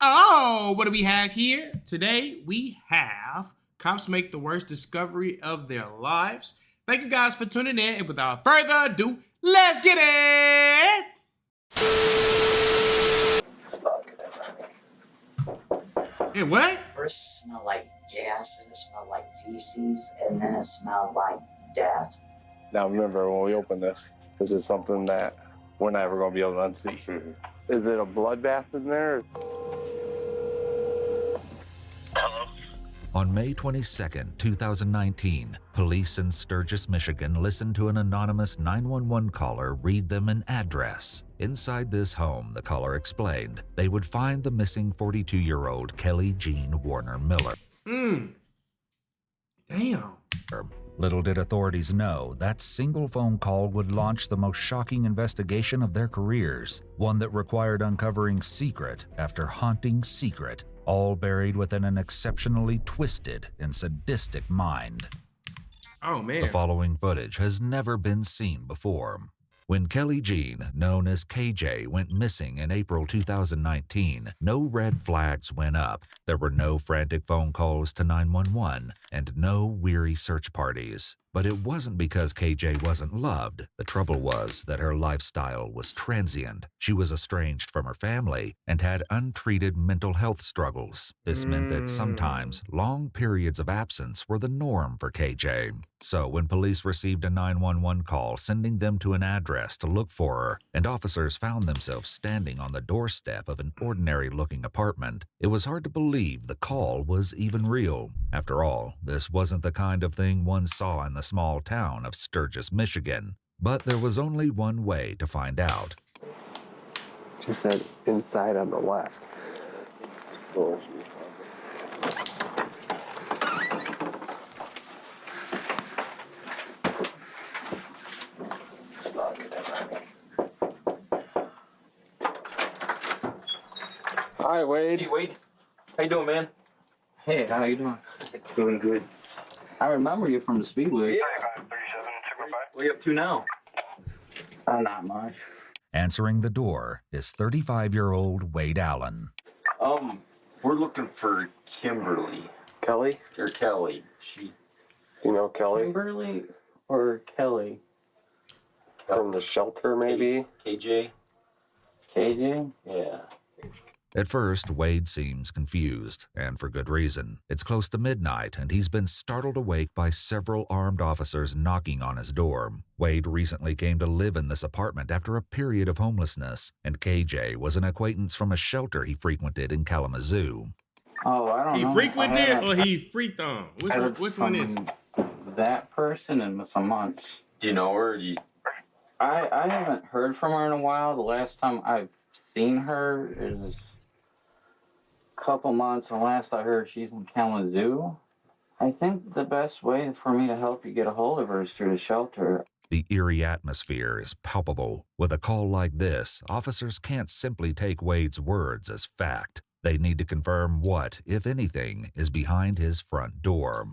Oh, what do we have here? Today we have cops make the worst discovery of their lives. Thank you guys for tuning in, and without further ado, let's get it! Hey, what? First it smelled like gas, and it smelled like feces, and then it smelled like death. Now remember, when we open this is something that we're never going to be able to unsee. Mm-hmm. Is it a bloodbath in there? On May 22, 2019, police in Sturgis, Michigan listened to an anonymous 911 caller read them an address. Inside this home, the caller explained, they would find the missing 42-year-old Kelly Jean Warner Miller. Damn. Little did authorities know that single phone call would launch the most shocking investigation of their careers, one that required uncovering secret after haunting secret, all buried within an exceptionally twisted and sadistic mind. Oh, man. The following footage has never been seen before. When Kelly Jean, known as KJ, went missing in April 2019, no red flags went up. There were no frantic phone calls to 911 and no weary search parties. But it wasn't because KJ wasn't loved. The trouble was that her lifestyle was transient. She was estranged from her family and had untreated mental health struggles. This meant that sometimes long periods of absence were the norm for KJ. So when police received a 911 call sending them to an address to look for her, and officers found themselves standing on the doorstep of an ordinary-looking apartment, it was hard to believe the call was even real. After all, this wasn't the kind of thing one saw in the small town of Sturgis, Michigan. But there was only one way to find out. She said inside on the left. Hi, Wade. Hey, Wade. How you doing, man? Hey, how you doing? Doing good. I remember you from the Speedway. Yeah. What are you up to now? Not much. Answering the door is 35-year-old Wade Allen. We're looking for Kimberly. Kelly? Or Kelly. You know Kelly? Kimberly or Kelly? From the shelter, maybe? KJ? KJ? Yeah. At first, Wade seems confused, and for good reason. It's close to midnight, and he's been startled awake by several armed officers knocking on his door. Wade recently came to live in this apartment after a period of homelessness, and KJ was an acquaintance from a shelter he frequented in Kalamazoo. Oh, I don't know. He frequented or he freaked on? Which one is it? That person in some months. Do you know her? I haven't heard from her in a while. The last time I've seen her is couple months, and last I heard she's in Kalamazoo. I think the best way for me to help you get a hold of her is through the shelter. The eerie atmosphere is palpable. With a call like this, officers can't simply take Wade's words as fact. They need to confirm what, if anything, is behind his front door.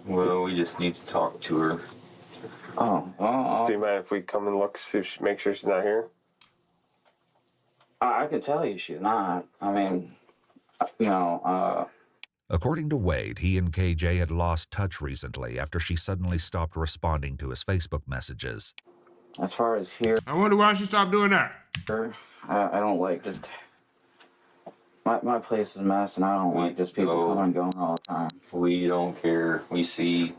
Well, we just need to talk to her. Oh, well, Do you mind if we come and look, make sure she's not here? I can tell you she's not. I mean, According to Wade, he and KJ had lost touch recently after she suddenly stopped responding to his Facebook messages. as far as here, I wonder why she stopped doing that. I don't like just... My place is a mess, and I don't like just people coming and going all the time. We don't care. We see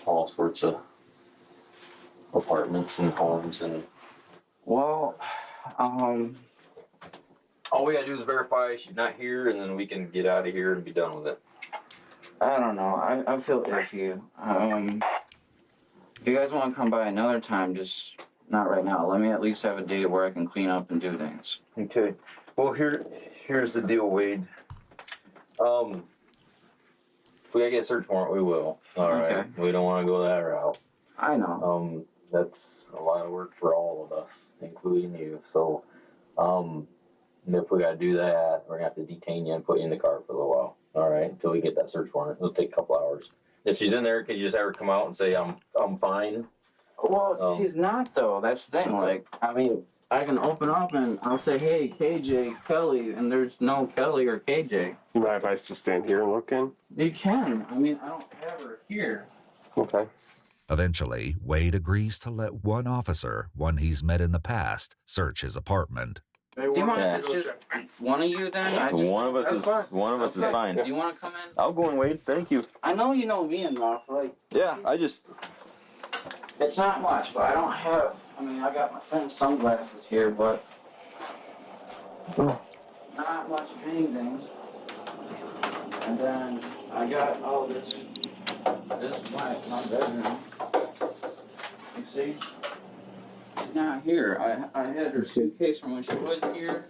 all sorts of apartments and homes and... Well, all we gotta do is verify she's not here, and then we can get out of here and be done with it. I don't know. I feel iffy. If you guys want to come by another time, just not right now. Let me at least have a day where I can clean up and do things. Okay. Well, here's the deal, Wade. If we gotta get a search warrant, we will. All right. Okay. We don't want to go that route. I know. That's a lot of work for all of us, including you. So, if we gotta do that, we're gonna have to detain you and put you in the car for a little while. All right, until we get that search warrant. It'll take a couple hours. If she's in there, can you just have her come out and say I'm fine? Well, she's not though. That's the thing. Like, I mean, I can open up and I'll say, hey, KJ, Kelly, and there's no Kelly or KJ. You mind if I just stand here and look in? You can. I mean, I don't have her here. Okay. Eventually, Wade agrees to let one officer, one he's met in the past, search his apartment. Do you want if it's just one of you then? One of us is fine. Do you want to come in? I'll go in, Wade. Thank you. I know you know me enough. Like, Yeah, I just. it's not much, but I don't have. I mean, I got my friend's sunglasses here, but not much of anything. And then I got all this. This is my bedroom. You see? She's not here. I had her suitcase from when she was here.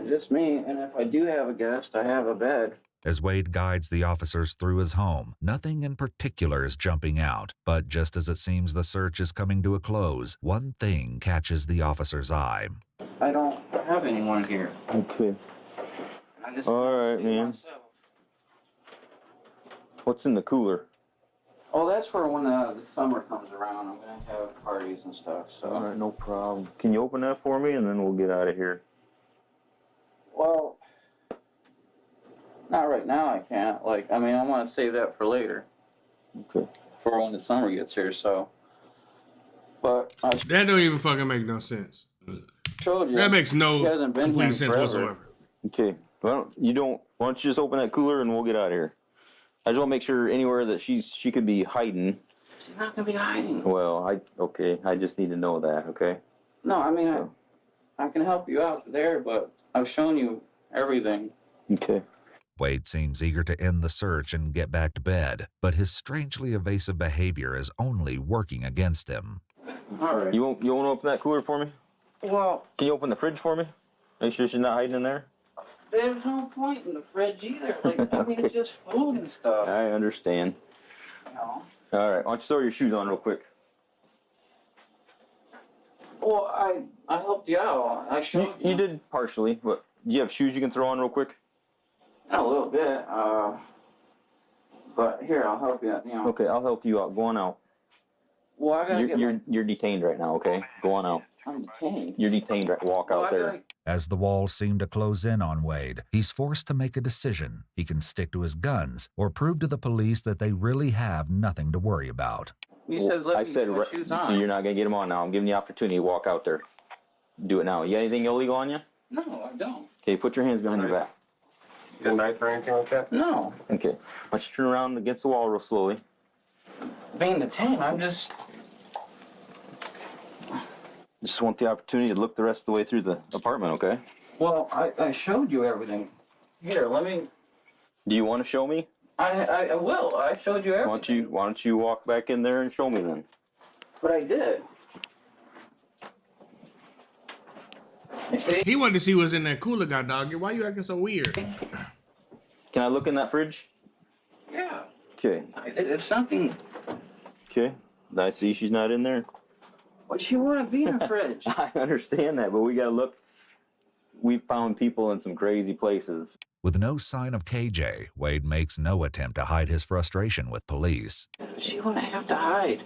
Just me, and if I do have a guest, I have a bed. As Wade guides the officers through his home, nothing in particular is jumping out. But just as it seems the search is coming to a close, one thing catches the officer's eye. I don't have anyone here. Okay. I just All right, man. myself. What's in the cooler? Oh, that's for when the summer comes around. I'm gonna have parties and stuff. So. All right, no problem. Can you open that for me, and then we'll get out of here? Well, not right now. I can't. Like, I mean, I want to save that for later. Okay. For when the summer gets here. So. But I That don't even fucking make no sense. showed you. That makes She no hasn't been complete here sense forever. whatsoever. Okay. Well, you don't. Why don't you just open that cooler, and we'll get out of here? I just want to make sure anywhere that she could be hiding. She's not gonna be hiding. Well, okay. I just need to know that. Okay. No, I mean, I can help you out there, but I've shown you everything. Okay. Wade seems eager to end the search and get back to bed, but his strangely evasive behavior is only working against him. All right. You want to open that cooler for me? Well, Can you open the fridge for me? Make sure she's not hiding in there. there's no point in the fridge either. Like, I mean, it's just food and stuff. I understand. You know. All right. Why don't you throw your shoes on real quick? Well, I helped you out. I showed You did partially, but do you have shoes you can throw on real quick? A little bit. But here, I'll help you. You know. Okay, I'll help you out. Go on out. Well, I gotta get. You're detained right now. Okay, go on out. I'm detained. You're detained. Right. Walk Well, out there. As the walls seem to close in on Wade, he's forced to make a decision. He can stick to his guns or prove to the police that they really have nothing to worry about. You said let I me said get my shoes on. you're not gonna get them on now. I'm giving you the opportunity to walk out there. Do it now. You got anything illegal on you? No, I don't. Okay, put your hands behind your back. You got a knife or anything like that? No. Okay. Why don't you turn around against the wall real slowly? Being detained, I'm just. Just want the opportunity to look the rest of the way through the apartment. Okay. Well, I showed you everything. Here, let me. Do you want to show me? I will. I showed you everything. Why don't you walk back in there and show me then? But I did. You see? He wanted to see what's in that cooler, god dog. Why you acting so weird? Can I look in that fridge? Yeah. Okay. It's something. Okay. I see she's not in there. What you want to be in a fridge? I understand that, but we gotta look. We found people in some crazy places. With no sign of KJ, Wade makes no attempt to hide his frustration with police. She wouldn't have to hide.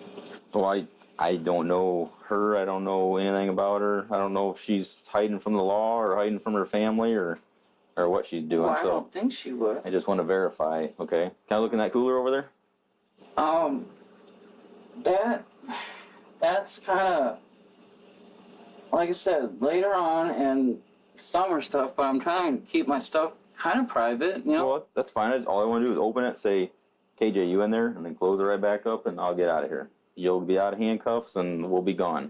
Well, I don't know her. I don't know anything about her. I don't know if she's hiding from the law or hiding from her family or what she's doing. Well, I so don't think she would. I just want to verify. Okay. Can I look in that cooler over there? That's kind of, like I said, later on and summer stuff, but I'm trying to keep my stuff kind of private, you know? Well, that's fine. All I want to do is open it, say, KJ, you in there? And then close it right back up, and I'll get out of here. You'll be out of handcuffs, and we'll be gone.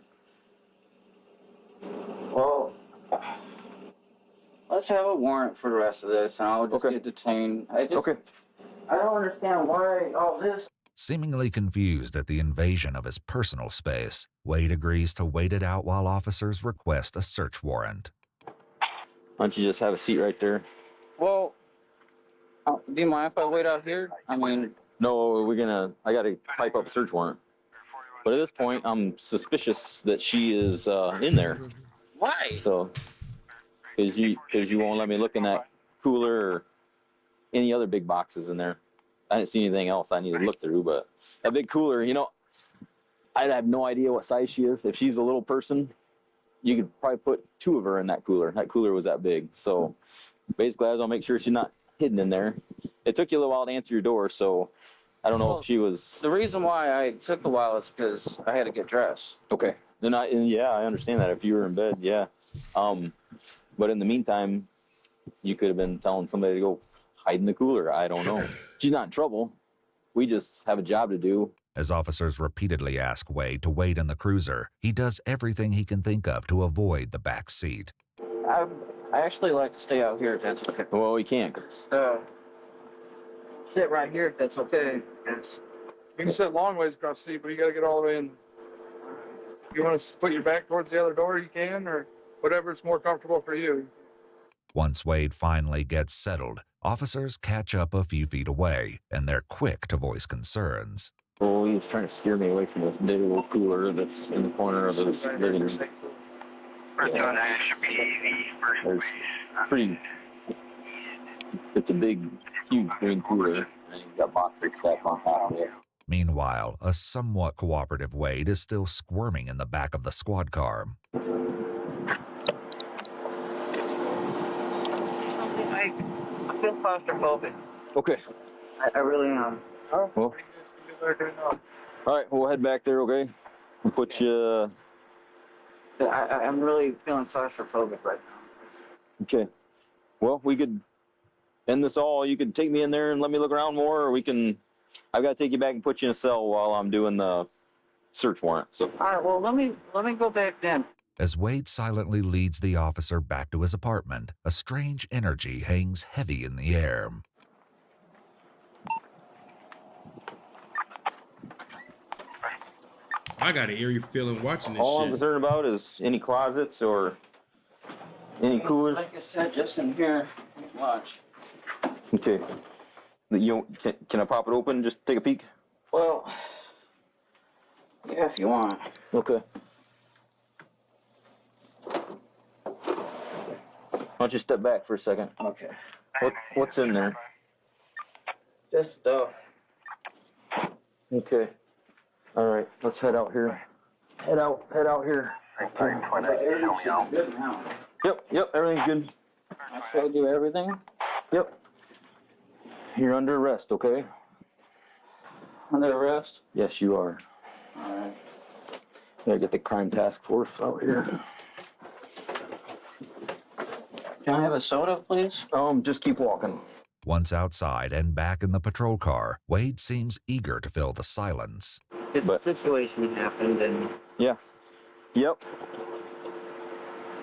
Well, let's have a warrant for the rest of this, and I'll just Okay. get detained. Okay. I don't understand why all this. Seemingly confused at the invasion of his personal space, Wade agrees to wait it out while officers request a search warrant. Why don't you just have a seat right there? Well, do you mind if I wait out here? I mean, No, I got to type up a search warrant. But at this point, I'm suspicious that she is in there. why? So, because you won't let me look in that cooler or any other big boxes in there. I didn't see anything else I need to look through, but that big cooler, I have no idea what size she is. If she's a little person, you could probably put 2 of her in that cooler. That cooler was that big. So basically, I was going to make sure she's not hidden in there. It took you a little while to answer your door, so I don't know if she was... The reason why I took a while is because I had to get dressed. Okay. Yeah, I understand that. If you were in bed, yeah. But in the meantime, you could have been telling somebody to go hide in the cooler. I don't know. She's not in trouble. We just have a job to do. As officers repeatedly ask Wade to wait in the cruiser, he does everything he can think of to avoid the back seat. I actually like to stay out here if that's okay. Well, we can't. Sit right here if that's okay. You can sit long ways across the seat, but you got to get all the way in. You want to put your back towards the other door, you can, or whatever's more comfortable for you. Once Wade finally gets settled, officers catch up a few feet away, and they're quick to voice concerns. Well, he's trying to steer me away from this big old cooler that's in the corner of his living room. It's a big, huge green cooler, and you've got boxes stacked on top of it. Meanwhile, a somewhat cooperative Wade is still squirming in the back of the squad car. I feel claustrophobic. Okay. I really am. Well, all right, we'll head back there, okay? We'll put you... I'm really feeling claustrophobic right now. Okay. Well, we could end this all. You could take me in there and let me look around more, or we can... I've got to take you back and put you in a cell while I'm doing the search warrant. So. All right, well, let me go back then. As Wade silently leads the officer back to his apartment, a strange energy hangs heavy in the air. I got an eerie feeling watching this All I'm shit. concerned about is any closets or any coolers. Like I said, just in here. Watch. Okay. Can I pop it open? Just take a peek? Well, yeah, if you want. Okay. Why don't you step back for a second? Okay. What's in there? Just stuff. Okay. All right, let's head out here. Head out here. Everything's good now. Yep, everything's good. I showed you everything. Yep. You're under arrest, okay? Under arrest? Yes, you are. All right. Gotta get the crime task force out here. Can I have a soda, please? Just keep walking. Once outside and back in the patrol car, Wade seems eager to fill the silence. This situation happened, and Yeah. Yep.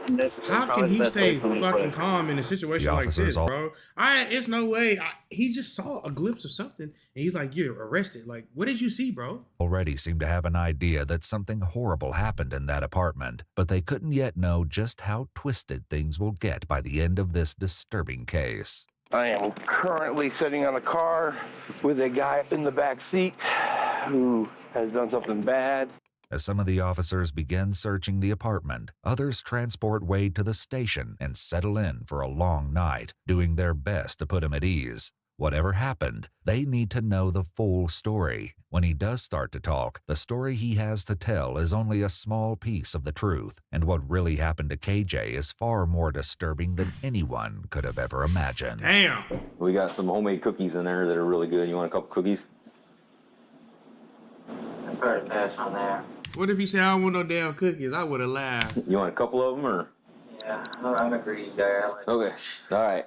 this How can he stay fucking calm in a situation The like this, officers all- bro? It's no way. He just saw a glimpse of something, and he's like, "You're arrested." Like, what did you see, bro? Already seem to have an idea that something horrible happened in that apartment, but they couldn't yet know just how twisted things will get by the end of this disturbing case. I am currently sitting on a car with a guy up in the back seat who has done something bad. As some of the officers begin searching the apartment, others transport Wade to the station and settle in for a long night, doing their best to put him at ease. Whatever happened, they need to know the full story. When he does start to talk, the story he has to tell is only a small piece of the truth, and what really happened to KJ is far more disturbing than anyone could have ever imagined. Damn. We got some homemade cookies in there that are really good. You want a couple cookies? I better pass on that. What if he said, "I don't want no damn cookies"? I would have laughed. You want a couple of them, or? Yeah, I'm a greedy guy. Okay. All right.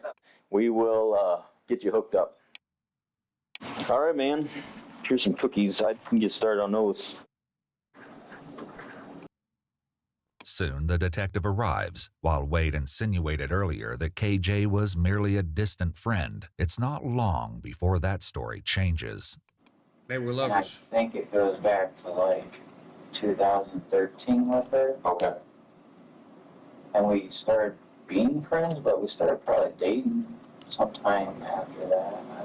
We will get you hooked up. All right, man. Here's some cookies. I can get started on those. Soon, the detective arrives. While Wade insinuated earlier that KJ was merely a distant friend, it's not long before that story changes. They were And I lovers. think it goes back to like 2013 with her. Okay. And we started being friends, but we started probably dating sometime after that. I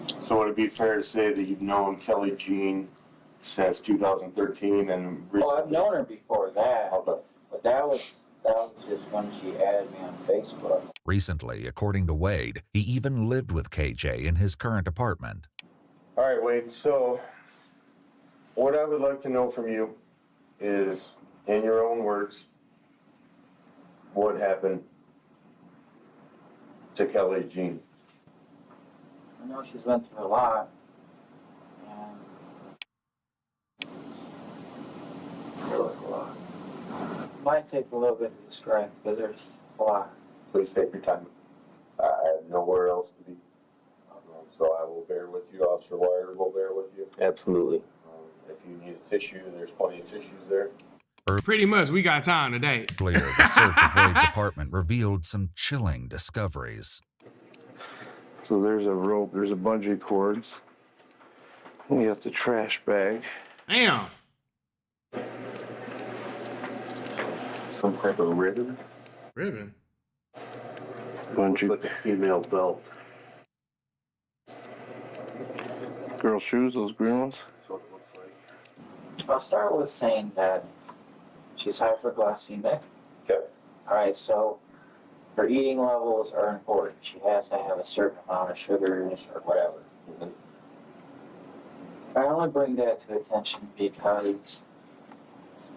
don't So would it be fair to say that you've known Kelly Jean since 2013 and recently? Oh, I've known her before that, but that was just when she added me on Facebook. Recently, according to Wade, he even lived with KJ in his current apartment. All right, Wade. So What I would like to know from you is, in your own words, what happened to Kelly Jean? I know she's been through a lot, and there was a lot. It might take a little bit to describe, but there's a lot. Please take your time. I have nowhere else to be. So I will bear with you. Officer Wire will bear with you. Absolutely. If you need a tissue, there's plenty of tissues there. Pretty much, we got time today. Earlier, the search of Wade's apartment revealed some chilling discoveries. So there's a rope, there's a bungee cords. We got the trash bag. Damn. Some type of ribbon. Ribbon. Bungee. Looks like a female belt. Girl shoes, those green ones. That's what it looks like. I'll start with saying that she's hyperglycemic. Okay. All right, so her eating levels are important. She has to have a certain amount of sugars or whatever. Mm-hmm. I only bring that to attention because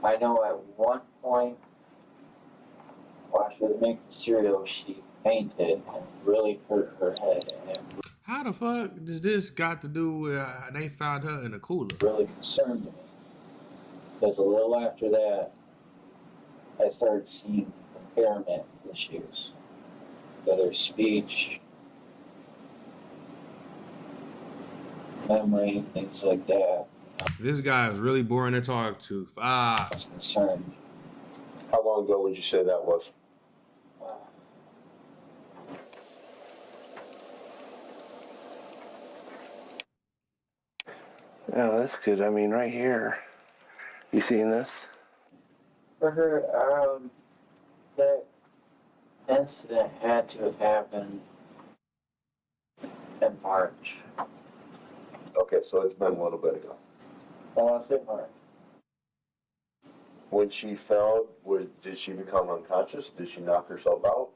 I know at one point while she was making cereal, she fainted and really hurt her head, and it How the fuck does this got to do with they found her in a cooler? really concerned me. Because a little after that, I started seeing impairment issues, whether speech, memory, things like that. This guy is really boring to talk to. I was concerned. How long ago would you say that was? Yeah, that's good. I mean, right here. You seeing this? For her, that incident had to have happened in March. Okay, so it's been a little bit ago. I want to say March. When she fell, did she become unconscious? Did she knock herself out?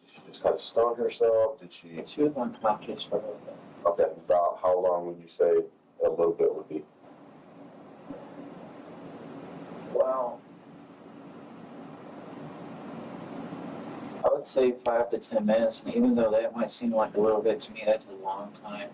Did she just kind of stun herself? Did she? She was unconscious for a little bit. Okay, about how long would you say a little bit would be? Well, I would say 5 to 10 minutes, and even though that might seem like a little bit to me, that's a long time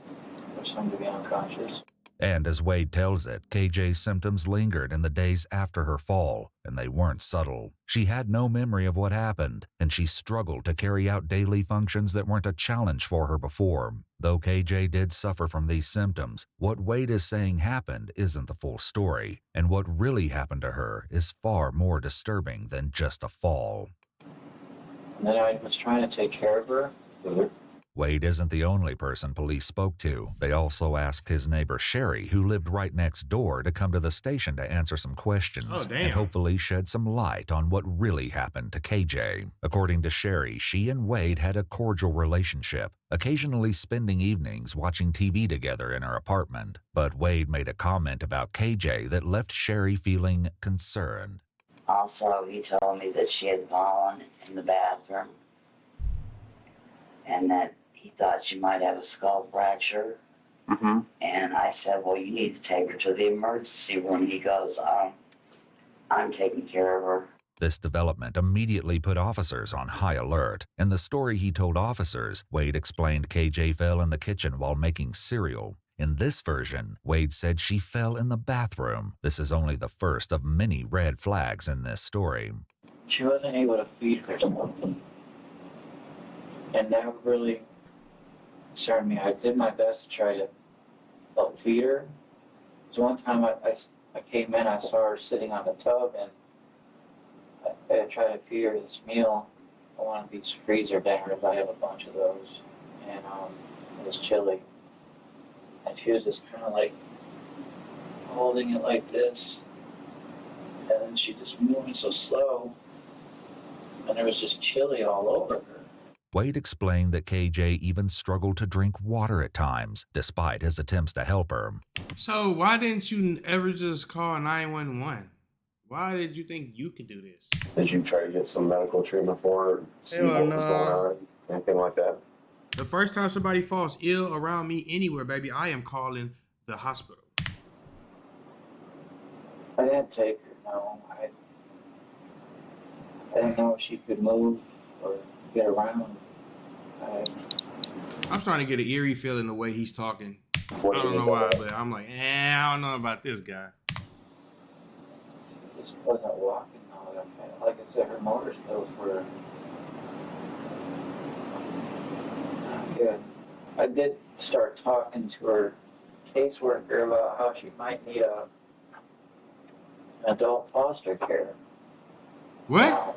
for someone to be unconscious. And as Wade tells it, KJ's symptoms lingered in the days after her fall, and they weren't subtle. She had no memory of what happened, and she struggled to carry out daily functions that weren't a challenge for her before. Though KJ did suffer from these symptoms, what Wade is saying happened isn't the full story, and what really happened to her is far more disturbing than just a fall. And then I was trying to take care of her. Wade isn't the only person police spoke to. They also asked his neighbor Sherry, who lived right next door, to come to the station to answer some questions and hopefully shed some light on what really happened to KJ. According to Sherry, she and Wade had a cordial relationship, occasionally spending evenings watching TV together in her apartment. But Wade made a comment about KJ that left Sherry feeling concerned. Also, he told me that she had fallen in the bathroom and that he thought she might have a skull fracture. Mm-hmm. And I said, well, you need to take her to the emergency room. He goes, I'm taking care of her. This development immediately put officers on high alert. In the story he told officers, Wade explained KJ fell in the kitchen while making cereal. In this version, Wade said she fell in the bathroom. This is only the first of many red flags in this story. She wasn't able to feed herself. And that really concerned me. I did my best to try to help feed her. So one time I came in, I saw her sitting on the tub, and I tried to feed her this meal. I wanted these freezer bangers. I have a bunch of those. And it was chili. And she was just kind of like holding it like this. And then she just moving so slow. And there was just chili all over her. Wade explained that KJ even struggled to drink water at times, despite his attempts to help her. So why didn't you ever just call 911? Why did you think you could do this? Did you try to get some medical treatment for her? See what was going on? Anything like that? The first time somebody falls ill around me anywhere, baby, I am calling the hospital. I didn't take her, no. I didn't know if she could move or get around. I'm starting to get an eerie feeling the way he's talking. What I do don't you know think why, of that? but I'm like, I don't know about this guy. Just wasn't walking all that fast. Like I said, her motor skills were not good. I did start talking to her caseworker about how she might need an adult foster care. What?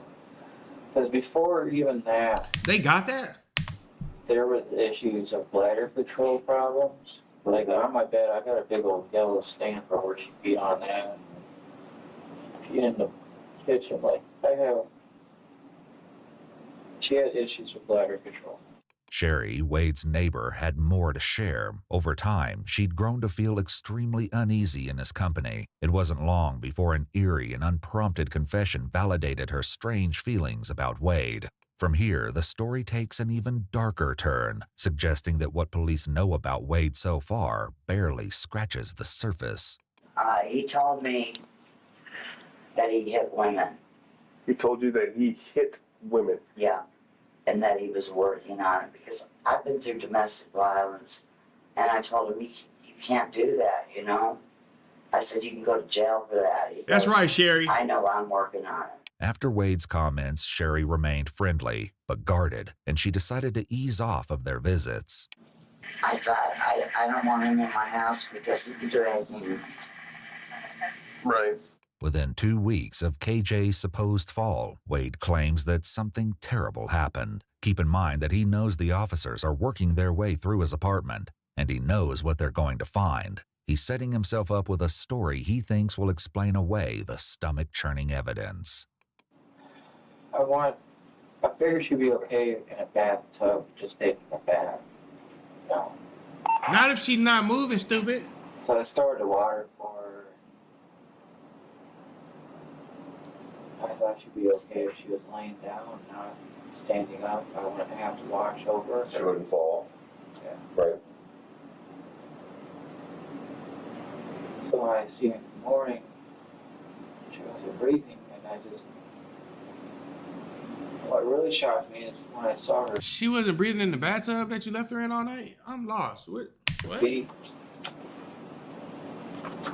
Because before even that, They got that? there were issues of bladder control problems. Like on my bed, I got a big old yellow stain for where she'd be on that. She in the kitchen, like she had issues with bladder control. Sherry, Wade's neighbor, had more to share. Over time, she'd grown to feel extremely uneasy in his company. It wasn't long before an eerie and unprompted confession validated her strange feelings about Wade. From here, the story takes an even darker turn, suggesting that what police know about Wade so far barely scratches the surface. He told me that he hit women. He told you that he hit women. Yeah. And that he was working on it because I've been through domestic violence. And I told him, you can't do that, you know? I said, you can go to jail for that. He That's goes, right, Sherry. I know, I'm working on it. After Wade's comments, Sherry remained friendly, but guarded, and she decided to ease off of their visits. I thought, I don't want him in my house because he can do anything. Right. Within 2 weeks of KJ's supposed fall, Wade claims that something terrible happened. Keep in mind that he knows the officers are working their way through his apartment, and he knows what they're going to find. He's setting himself up with a story he thinks will explain away the stomach-churning evidence. I figured she'd be okay in a bathtub, just taking a bath. No. Not if she's not moving, stupid. So I started the water for her. I thought she'd be okay if she was laying down, not standing up. I wouldn't have to watch over her. She wouldn't fall. Yeah. Right. So when I see her in the morning, she wasn't breathing, and what really shocked me is when I saw her She wasn't breathing in the bathtub that you left her in all night? I'm lost. What? feet.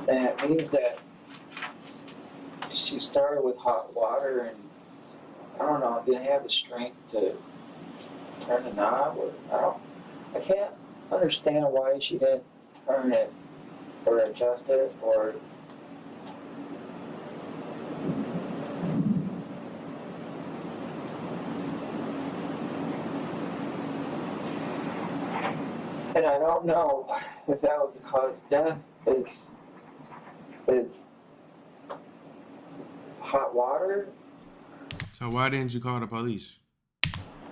And it means that she started with hot water, and I don't know, didn't have the strength to turn the knob, or I can't understand why she didn't turn it or adjust it, or and I don't know if that was the cause of death. It's hot water, So why didn't you call the police?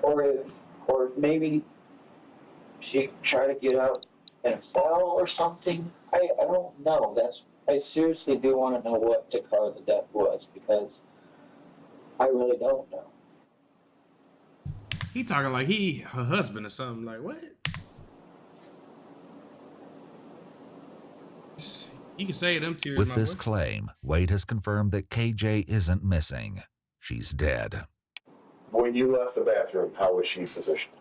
or maybe she tried to get up and fell or something. I don't know. I seriously do want to know what the cause of death was, because I really don't know. He talking like he her husband or something. Like, what? You can say them tears. With my this boy. claim, Wade has confirmed that KJ isn't missing. She's dead. When you left the bathroom, how was she positioned?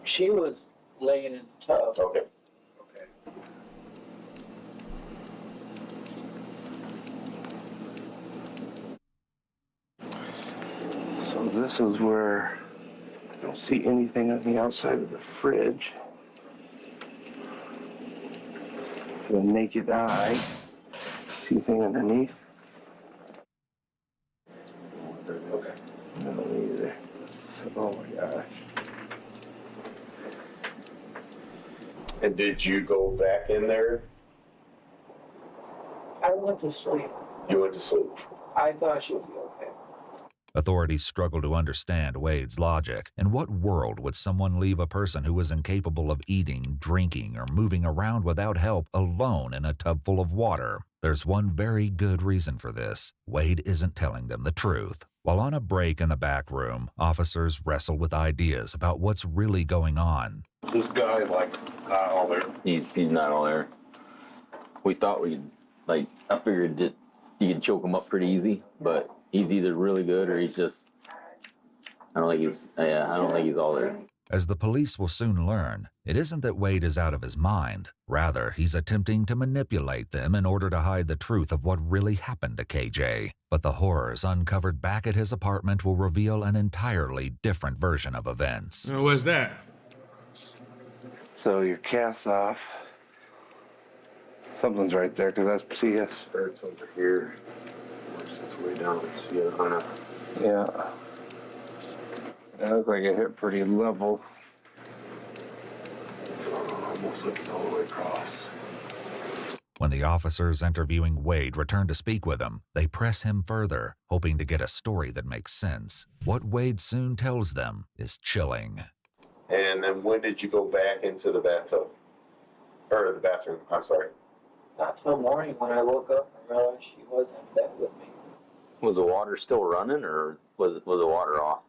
She was laying in the tub. Okay. So this is where I don't see anything on the outside of the fridge. For the naked eye, see anything underneath? Okay. No, either. Oh my gosh. And did you go back in there? I went to sleep. You went to sleep. I thought she would be okay. Authorities struggle to understand Wade's logic. In what world would someone leave a person who was incapable of eating, drinking, or moving around without help alone in a tub full of water? There's one very good reason for this. Wade isn't telling them the truth. While on a break in the back room, officers wrestle with ideas about what's really going on. This guy, like, not all there. He's not all there. We thought we'd Like, I figured that you could choke him up pretty easy, but he's either really good or he's just, I don't think he's all there. As the police will soon learn, it isn't that Wade is out of his mind. Rather, he's attempting to manipulate them in order to hide the truth of what really happened to KJ. But the horrors uncovered back at his apartment will reveal an entirely different version of events. What's that? So your cast's off. Something's right there, because that's CS. It's over here. Watch this way down. See it on a... Yeah. It looks like it hit pretty level. It's almost like it's all the way across. When the officers interviewing Wade return to speak with him, they press him further, hoping to get a story that makes sense. What Wade soon tells them is chilling. And then when did you go back into the bathtub? Or the bathroom, I'm sorry. Not till morning when I woke up and realized she wasn't in bed with me. Was the water still running, or was the water off?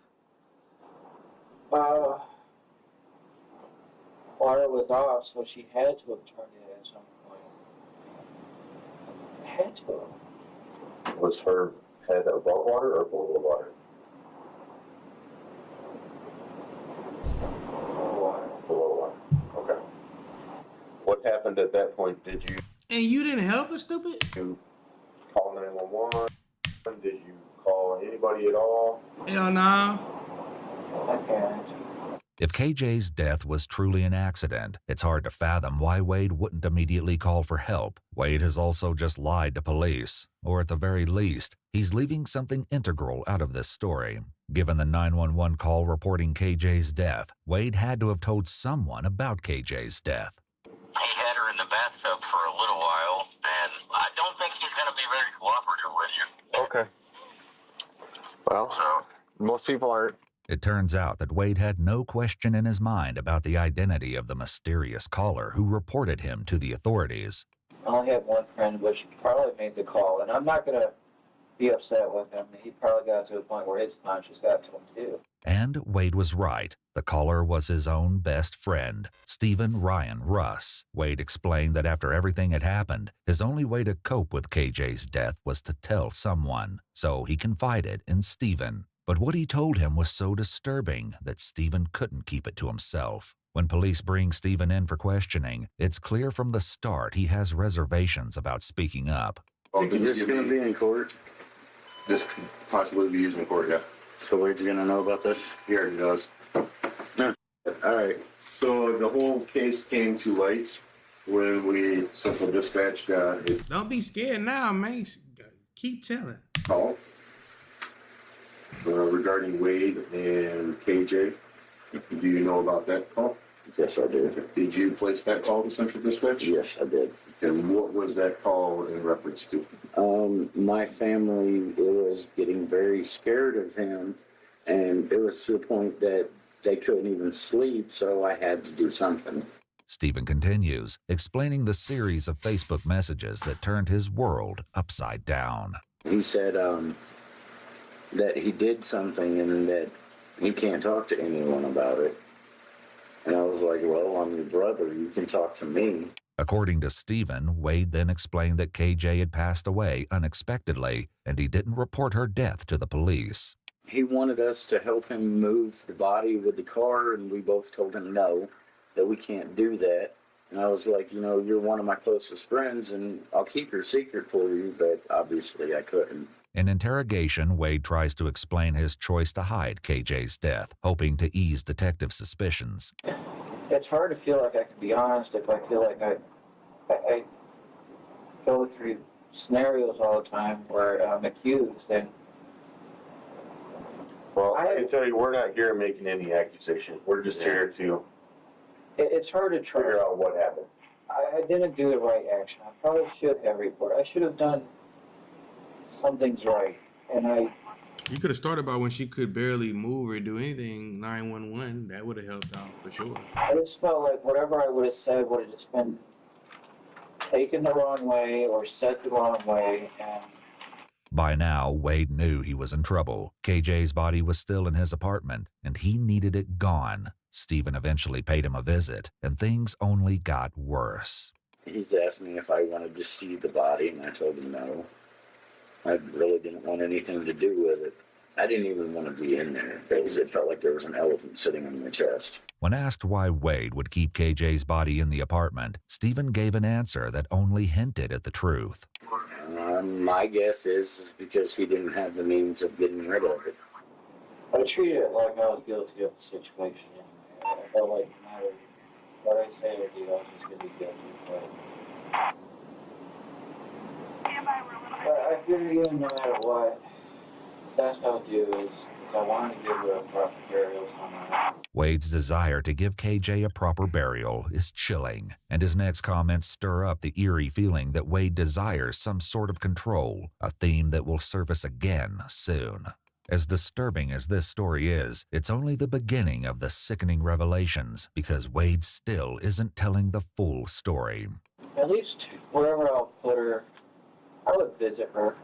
Water was off, so she had to have turned it at some point. Had to have. Was her head above water or below the water? Below water. Okay. What happened at that point? Did you And you didn't help her, stupid? call 911? Did you call anybody at all? Hell nah. My parents. If KJ's death was truly an accident, it's hard to fathom why Wade wouldn't immediately call for help. Wade has also just lied to police, or at the very least, he's leaving something integral out of this story. Given the 911 call reporting KJ's death, Wade had to have told someone about KJ's death. He had her in the bathtub for a little while, and I don't think he's going to be very cooperative with you. Okay. Well, So, most people aren't. It turns out that Wade had no question in his mind about the identity of the mysterious caller who reported him to the authorities. I only have one friend which probably made the call, and I'm not going to be upset with him. He probably got to a point where his conscience got to him too. And Wade was right. The caller was his own best friend, Stephen Ryan Russ. Wade explained that after everything had happened, his only way to cope with KJ's death was to tell someone. So he confided in Stephen. But what he told him was so disturbing that Stephen couldn't keep it to himself. When police bring Stephen in for questioning, it's clear from the start he has reservations about speaking up. Is this going to be in court? This could possibly be used in court, yeah. So Wade's going to know about this? He already does. Yeah. All right. So the whole case came to light when Central Dispatch got a Don't be scared now, man. Keep telling. call regarding Wade and KJ. Do you know about that call? Yes, I do. Did you place that call to Central Dispatch? Yes, I did. And what was that call in reference to? My family, it was getting very scared of him, and it was to the point that they couldn't even sleep, so I had to do something. Stephen continues, explaining the series of Facebook messages that turned his world upside down. He said that he did something and that he can't talk to anyone about it. And I was like, well, I'm your brother. You can talk to me. According to Stephen, Wade then explained that KJ had passed away unexpectedly, and he didn't report her death to the police. He wanted us to help him move the body with the car, and we both told him no, that we can't do that. And I was like, you're one of my closest friends, and I'll keep your secret for you, but obviously I couldn't. In interrogation, Wade tries to explain his choice to hide KJ's death, hoping to ease detective suspicions. It's hard to feel like I can be honest if I feel like I go through scenarios all the time where I'm accused, and Well, I can tell you, we're not here making any accusation. We're just here to it's hard to try. figure out what happened. I didn't do the right action. I probably should have reported. I should have done some things right, and You could have started by when she could barely move or do anything. 911, that would have helped out for sure. I just felt like whatever I would have said would have just been taken the wrong way or said the wrong way, and By now, Wade knew he was in trouble. KJ's body was still in his apartment, and he needed it gone. Stephen eventually paid him a visit, and things only got worse. he's asked me if I wanted to see the body, and I told him no. I really didn't want anything to do with it. I didn't even want to be in there because it felt like there was an elephant sitting on my chest. When asked why Wade would keep KJ's body in the apartment, Stephen gave an answer that only hinted at the truth. My guess is because he didn't have the means of getting rid of it. I treated it like I was guilty of the situation. I felt like no matter what I say or do, I was just going to be guilty. But I figured no matter what, that's how I'll do is I wanted to give her a proper burial somewhere. Wade's desire to give KJ a proper burial is chilling, and his next comments stir up the eerie feeling that Wade desires some sort of control, a theme that will surface again soon. As disturbing as this story is, it's only the beginning of the sickening revelations because Wade still isn't telling the full story. At least wherever I'll put her, I would visit her.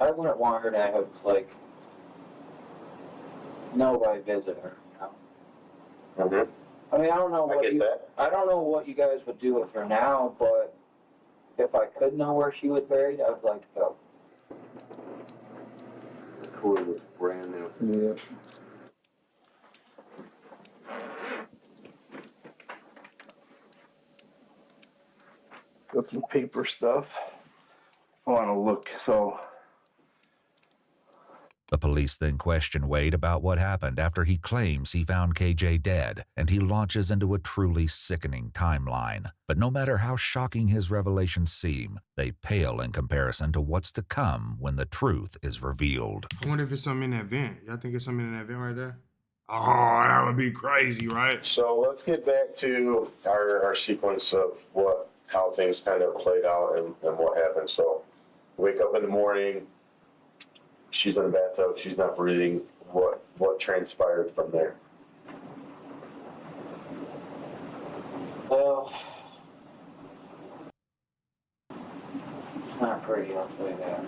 I wouldn't want her to have, like, nobody visit her, you know? Mm-hmm. I mean, I don't know what you guys would do with her now, but if I could know where she was buried, I would like to go. The cooler was brand new. Yeah. Got some paper stuff. I want to look, so. The police then question Wade about what happened after he claims he found KJ dead, and he launches into a truly sickening timeline. But no matter how shocking his revelations seem, they pale in comparison to what's to come when the truth is revealed. I wonder if it's something in that vent. Y'all think it's something in that vent right there? Oh, that would be crazy, right? So let's get back to our sequence of how things kind of played out and what happened. So wake up in the morning, she's in the bathtub, she's not breathing. What transpired from there? Well, it's not pretty, I'll tell you that.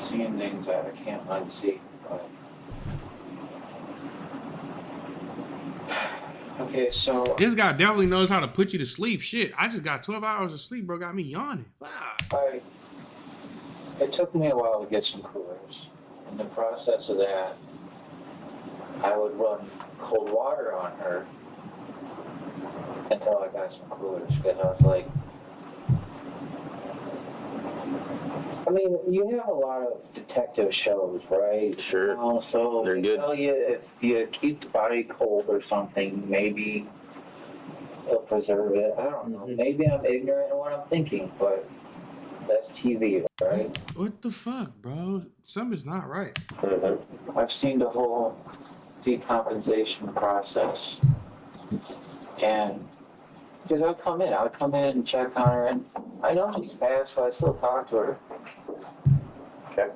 Seeing things that I can't unsee, but... Okay, so... This guy definitely knows how to put you to sleep. Shit, I just got 12 hours of sleep, bro. Got me yawning. Wow. It took me a while to get some coolers. In the process of that, I would run cold water on her until I got some coolers. Because I was like... I mean, you have a lot of detective shows, right? Sure. So they're good. Tell you if you keep the body cold or something, maybe it'll preserve it. I don't know. Maybe I'm ignorant in what I'm thinking, but that's TV, right? What the fuck, bro? Something's not right. Mm-hmm. I've seen the whole decompensation process, and because I would come in and check on her, and I know she's passed, so I still talk to her. Okay.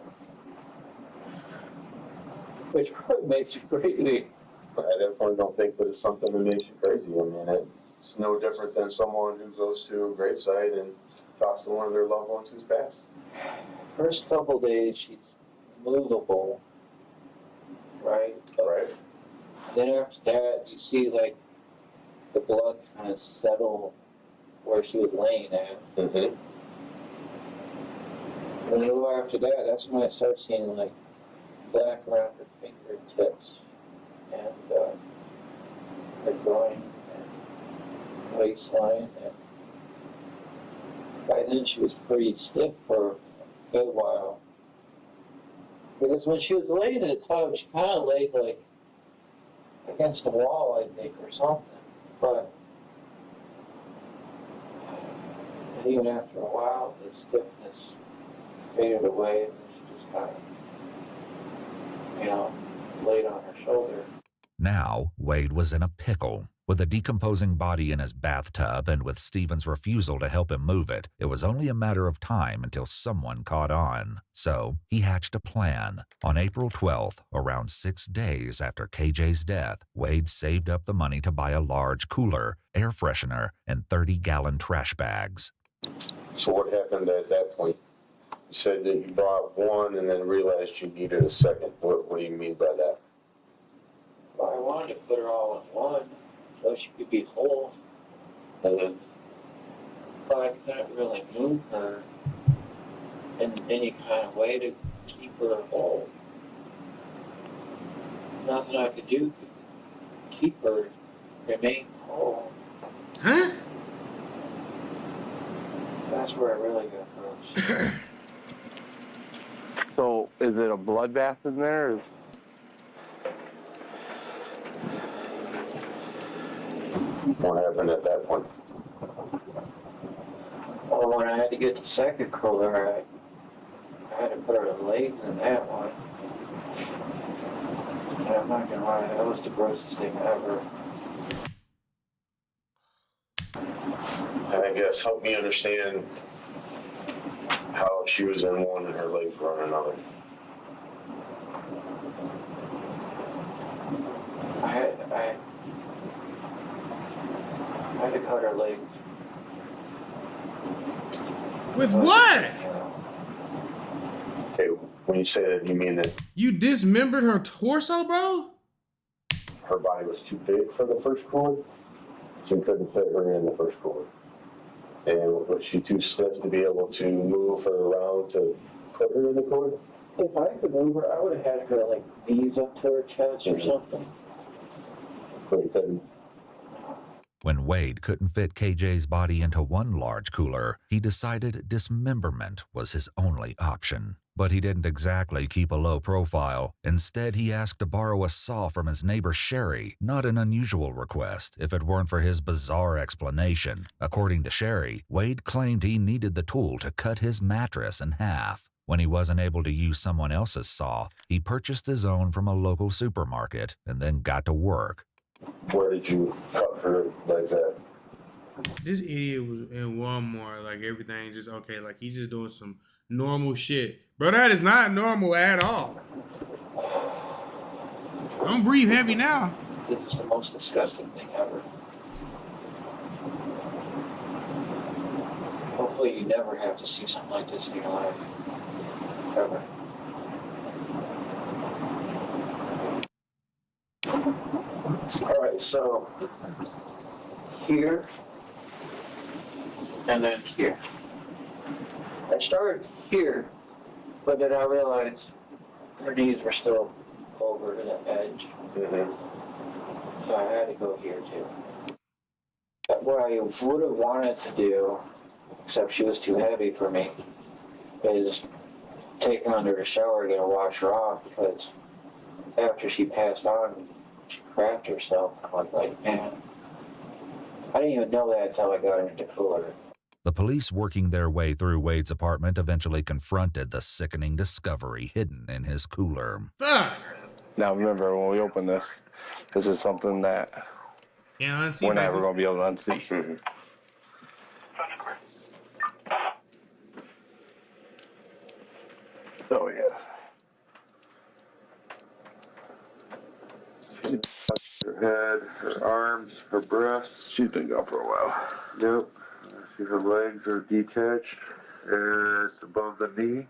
Which probably makes you crazy. I definitely don't think that it's something that makes you crazy. I mean, it's no different than someone who goes to a gravesite and talks to one of their loved ones who's passed. First couple days, she's movable, right? Right. Then after that, you see, like, the blood kind of settle where she was laying at. Mm-hmm. And a little after that, that's when I start seeing, like, black around her fingertips and her groin and waistline. And by then, she was pretty stiff for a good while. Because when she was laying in the tub, she kind of laid, like, against the wall, I think, or something. But even after a while, the stiffness faded away, and she just kind of, laid on her shoulder. Now, Wade was in a pickle. With a decomposing body in his bathtub and with Stephen's refusal to help him move it, it was only a matter of time until someone caught on. So he hatched a plan. On April 12th, around 6 days after KJ's death, Wade saved up the money to buy a large cooler, air freshener, and 30-gallon trash bags. So what happened at that point? You said that you bought one and then realized you needed a second. What do you mean by that? Well, I wanted to put her all in one, so she could be whole. But I couldn't really move her in any kind of way to keep her whole. Nothing I could do to keep her remain whole. Huh? That's where it really got gross. So, is it a bloodbath in there? Or... What happened at that point? Well, when I had to get the second cooler, I had to put her legs in that one. And I'm not gonna lie, that was the grossest thing ever. I guess help me understand how she was in one and her legs were on another. I had to cut her legs. With what? Okay, when you say that, you mean that You dismembered her torso, bro? her body was too big for the first cord, so you couldn't fit her in the first cord. And was she too stiff to be able to move her around to put her in the cord? If I could move her, I would have had her like knees up to her chest or something. But you couldn't. When Wade couldn't fit KJ's body into one large cooler, he decided dismemberment was his only option. But he didn't exactly keep a low profile. Instead, he asked to borrow a saw from his neighbor Sherry, not an unusual request if it weren't for his bizarre explanation. According to Sherry, Wade claimed he needed the tool to cut his mattress in half. When he wasn't able to use someone else's saw, he purchased his own from a local supermarket and then got to work. Where did you cut her legs at? This idiot was in Walmart, like everything just okay, like he's just doing some normal shit. Bro, that is not normal at all. Don't breathe heavy now. This is the most disgusting thing ever. Hopefully you never have to see something like this in your life. Ever. Alright, so here and then here. I started here, but then I realized her knees were still over to the edge. So I had to go here too. What I would have wanted to do, except she was too heavy for me, is take her under the shower, get her, wash her off, because after she passed on, she cracked herself. I was like, man, I didn't even know that until I got her into the cooler. The police working their way through Wade's apartment eventually confronted the sickening discovery hidden in his cooler. Fuck. Now remember, when we open this, this is something that we're never going to be able to unsee. Oh, yeah. Her head, her arms, her breasts. She's been gone for a while. Yep. See, her legs are detached and above the knee.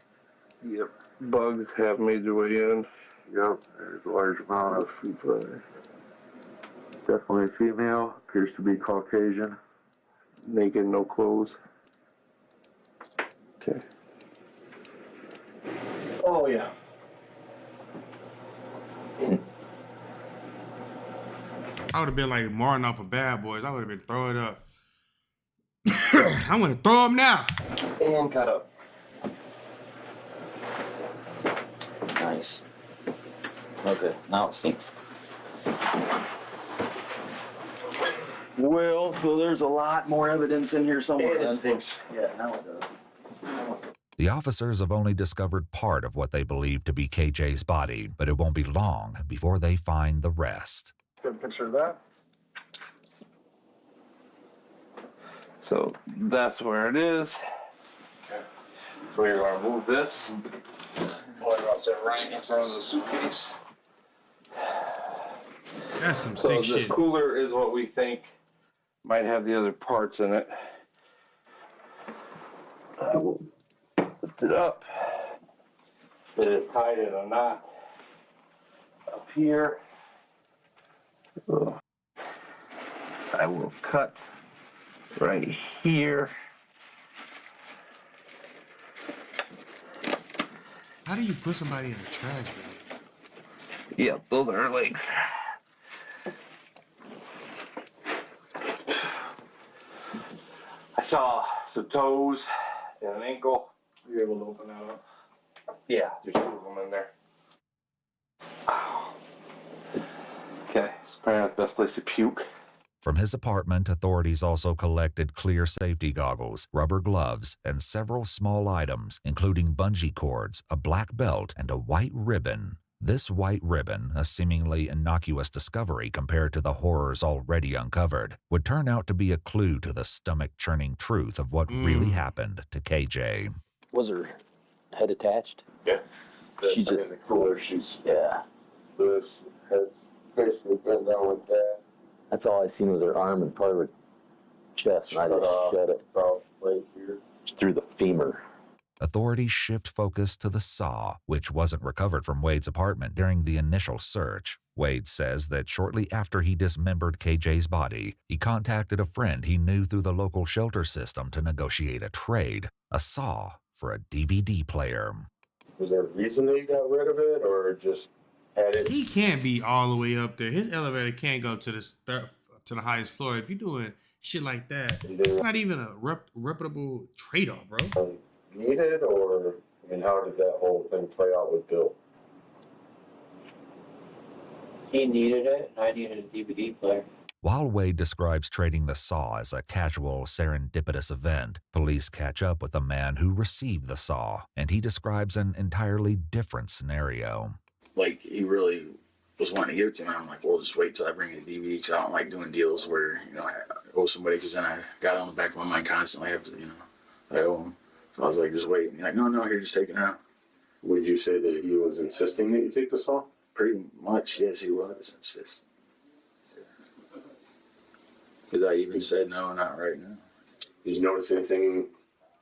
Yep. Bugs have made their way in. Yep. There's a large amount of food there. Definitely female. Appears to be Caucasian. Naked, no clothes. Okay. Oh, yeah. I would have been like Martin off of Bad Boys. I would have been throwing up. I'm gonna throw him now. And cut up. Nice. Okay, now it stinks. Well, so there's a lot more evidence in here somewhere. It stinks. Yeah, now it does. The officers have only discovered part of what they believe to be KJ's body, but it won't be long before they find the rest. Good picture of that. So that's where it is. Okay. So we're going to move this. Pull it up there right in front of the suitcase. That's some So sick this shit. cooler is what we think might have the other parts in it. I will lift it up. It is tied in a knot up here. Ugh. I will cut right here. How do you put somebody in a trash bag? Yep, those are her legs. I saw some toes and an ankle. Were you able to open that up? Yeah, there's 2 of them in there. Okay, it's probably not the best place to puke. From his apartment, authorities also collected clear safety goggles, rubber gloves, and several small items, including bungee cords, a black belt, and a white ribbon. This white ribbon, a seemingly innocuous discovery compared to the horrors already uncovered, would turn out to be a clue to the stomach-churning truth of what really happened to KJ. Was her head attached? Yeah. She's In just, the cooler, she's yeah. Lewis has basically been down like that. That's all I seen was her arm and part of her chest, and I just shut it about right here. through the femur. Authorities shift focus to the saw, which wasn't recovered from Wade's apartment during the initial search. Wade says that shortly after he dismembered KJ's body, he contacted a friend he knew through the local shelter system to negotiate a trade, a saw for a DVD player. Was there a reason that you got rid of it, or just had it? He can't be all the way up there. His elevator can't go to the highest floor. If you're doing shit like that, it's not even a reputable trade-off, bro. Needed, or I mean, how did that whole thing play out with Bill? He needed it. I needed a DVD player. While Wade describes trading the saw as a casual, serendipitous event, police catch up with the man who received the saw, and he describes an entirely different scenario. Like, he really was wanting to give it to me. I'm like, well, just wait till I bring you the DVD, because I don't like doing deals where, you know, I owe somebody, because then I got it on the back of my mind constantly. I have to, you know, I owe them. So I was like, just wait. And he's like, no, here, just take it out. Would you say that he was insisting that you take the saw? Pretty much, yes, he was insisting. Because I even said, no, not right now. Did you notice anything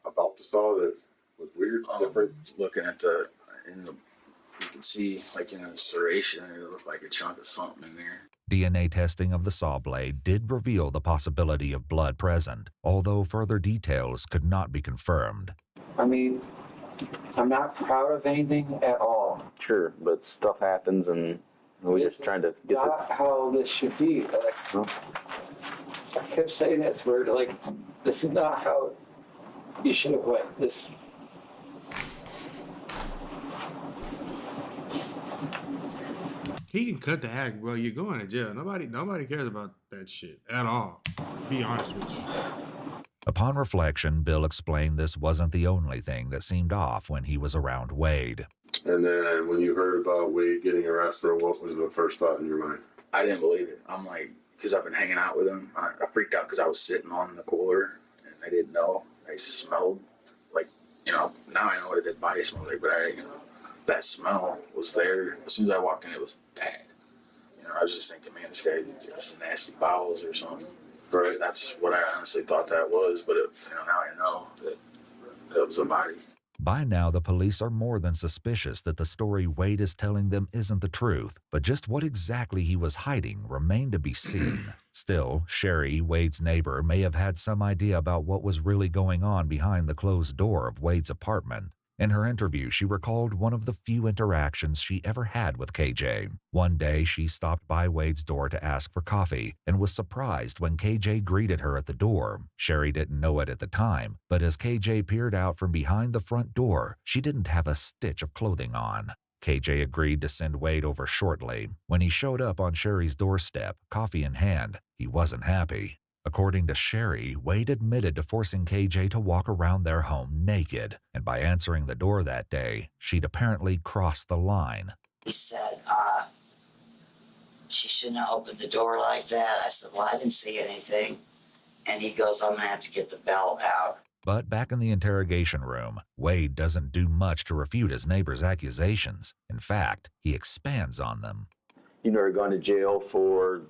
about the saw that was weird, different? Looking at you can see, like, in the serration, it looked like a chunk of something in there. DNA testing of the saw blade did reveal the possibility of blood present, although further details could not be confirmed. I mean, I'm not proud of anything at all. Sure, but stuff happens, and we're just trying to get Not how this should be. Like, I kept saying this word, like, this is not how you should have went. This. He can cut the act, bro. You're going to jail. Nobody cares about that shit at all. Be honest with you. Upon reflection, Bill explained this wasn't the only thing that seemed off when he was around Wade. And then when you heard about Wade getting arrested, what was the first thought in your mind? I didn't believe it. I'm like, because I've been hanging out with him. I freaked out because I was sitting on the cooler and I didn't know. I smelled like, you know, now I know what a dead body smelled like, but that smell was there. As soon as I walked in, it was bad. You know, I was just thinking, man, this guy got some nasty bowels or something. Right. That's what I honestly thought that was, but now I know that was a body. By now, the police are more than suspicious that the story Wade is telling them isn't the truth, but just what exactly he was hiding remained to be seen. Still, Sherry, Wade's neighbor, may have had some idea about what was really going on behind the closed door of Wade's apartment. In her interview, she recalled one of the few interactions she ever had with KJ. One day, she stopped by Wade's door to ask for coffee and was surprised when KJ greeted her at the door. Sherry didn't know it at the time, but as KJ peered out from behind the front door, she didn't have a stitch of clothing on. KJ agreed to send Wade over shortly. When he showed up on Sherry's doorstep, coffee in hand, he wasn't happy. According to Sherry, Wade admitted to forcing KJ to walk around their home naked, and by answering the door that day, she'd apparently crossed the line. He said, she shouldn't have opened the door like that. I said, well, I didn't see anything. And he goes, I'm going to have to get the belt out. But back in the interrogation room, Wade doesn't do much to refute his neighbor's accusations. In fact, he expands on them. You've never gone to jail for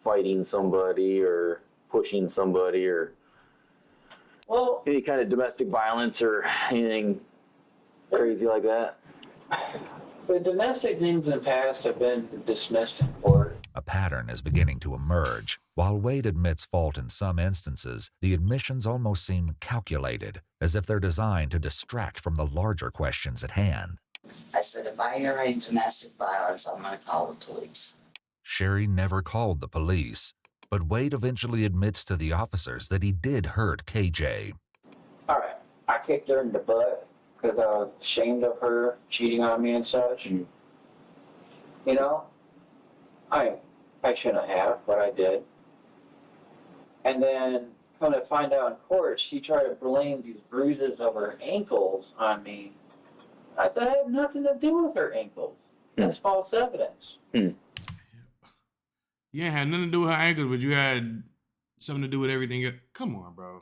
fighting somebody or pushing somebody or any kind of domestic violence or anything crazy like that? The domestic things in the past have been dismissed in court. A pattern is beginning to emerge. While Wade admits fault in some instances, the admissions almost seem calculated, as if they're designed to distract from the larger questions at hand. I said, if I hear any domestic violence, I'm going to call the police. Sherry never called the police, but Wade eventually admits to the officers that he did hurt KJ. All right, I kicked her in the butt because I was ashamed of her cheating on me and such. You know, I shouldn't have, but I did. And then, come to find out in court, she tried to blame these bruises of her ankles on me. I said I have nothing to do with her ankles. That's false evidence. You ain't had nothing to do with her ankles, but you had something to do with everything else. Come on, bro.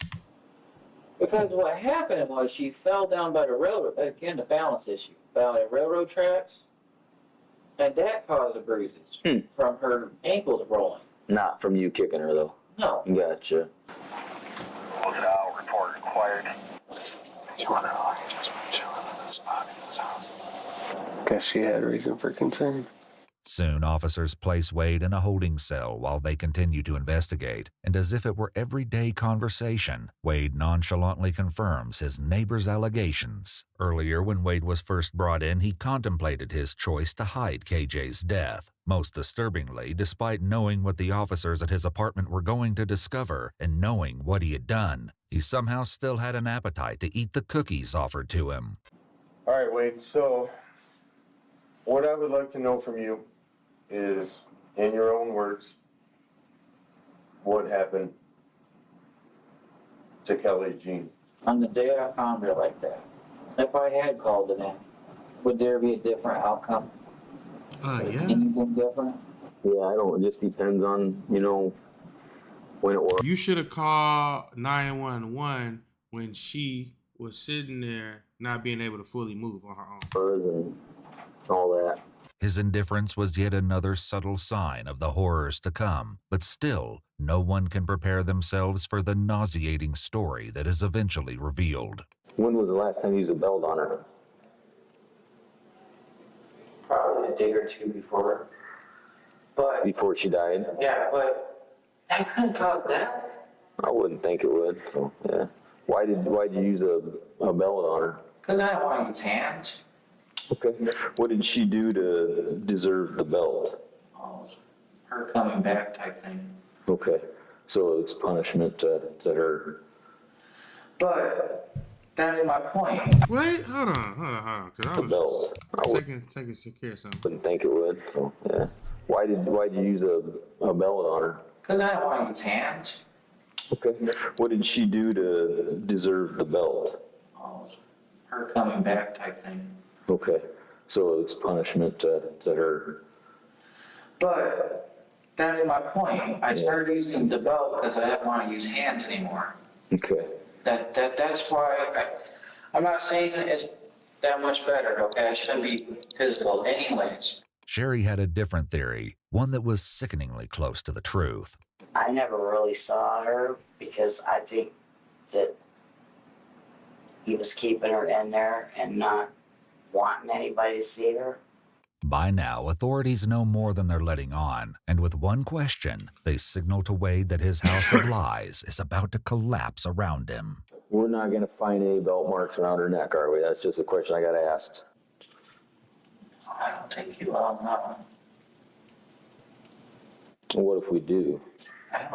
Because what happened was she fell down by the railroad, again, the balance issue, by the railroad tracks, and that caused the bruises from her ankles rolling. Not from you kicking her, though. No. Gotcha. Look it out, report required. You want to know you just been chilling in this body in this house? Guess she had reason for concern. Soon, officers place Wade in a holding cell while they continue to investigate, and as if it were everyday conversation, Wade nonchalantly confirms his neighbor's allegations. Earlier, when Wade was first brought in, he contemplated his choice to hide KJ's death. Most disturbingly, despite knowing what the officers at his apartment were going to discover and knowing what he had done, he somehow still had an appetite to eat the cookies offered to him. All right, Wade, so what I would like to know from you is, in your own words, what happened to Kelly Jean? On the day I found her like that, if I had called it in, would there be a different outcome? Yeah. Anything different? Yeah, I don't. It just depends on, when it was. You should have called 911 when she was sitting there not being able to fully move on her own. And all that. His indifference was yet another subtle sign of the horrors to come, but still, no one can prepare themselves for the nauseating story that is eventually revealed. When was the last time you used a belt on her? Probably a day or two before. But, Before she died? yeah, but that couldn't cause death. I wouldn't think it would. So, yeah. Why'd you use a belt on her? Because I don't want to use hands. Okay. What did she do to deserve the belt? Oh, her coming back type thing. Okay. So it's punishment to her. But that is my point. Wait, hold on. Cause I The was belt. I taking care of something. wouldn't think it would. So, yeah. Why'd you use a belt on her? Because I don't want to use hands. Okay. What did she do to deserve the belt? Oh, her coming back type thing. Okay. So it's punishment to her. But that is my point. I started using the belt because I didn't want to use hands anymore. Okay. That's why I'm not saying it's that much better, okay? I shouldn't be physical anyways. Sherry had a different theory, one that was sickeningly close to the truth. I never really saw her because I think that he was keeping her in there and not wanting anybody to see her. By now, authorities know more than they're letting on, and with one question, they signal to Wade that his house of lies is about to collapse around him. We're not going to find any belt marks around her neck, are we? That's just a question I got asked. I don't think you all know. What if we do? I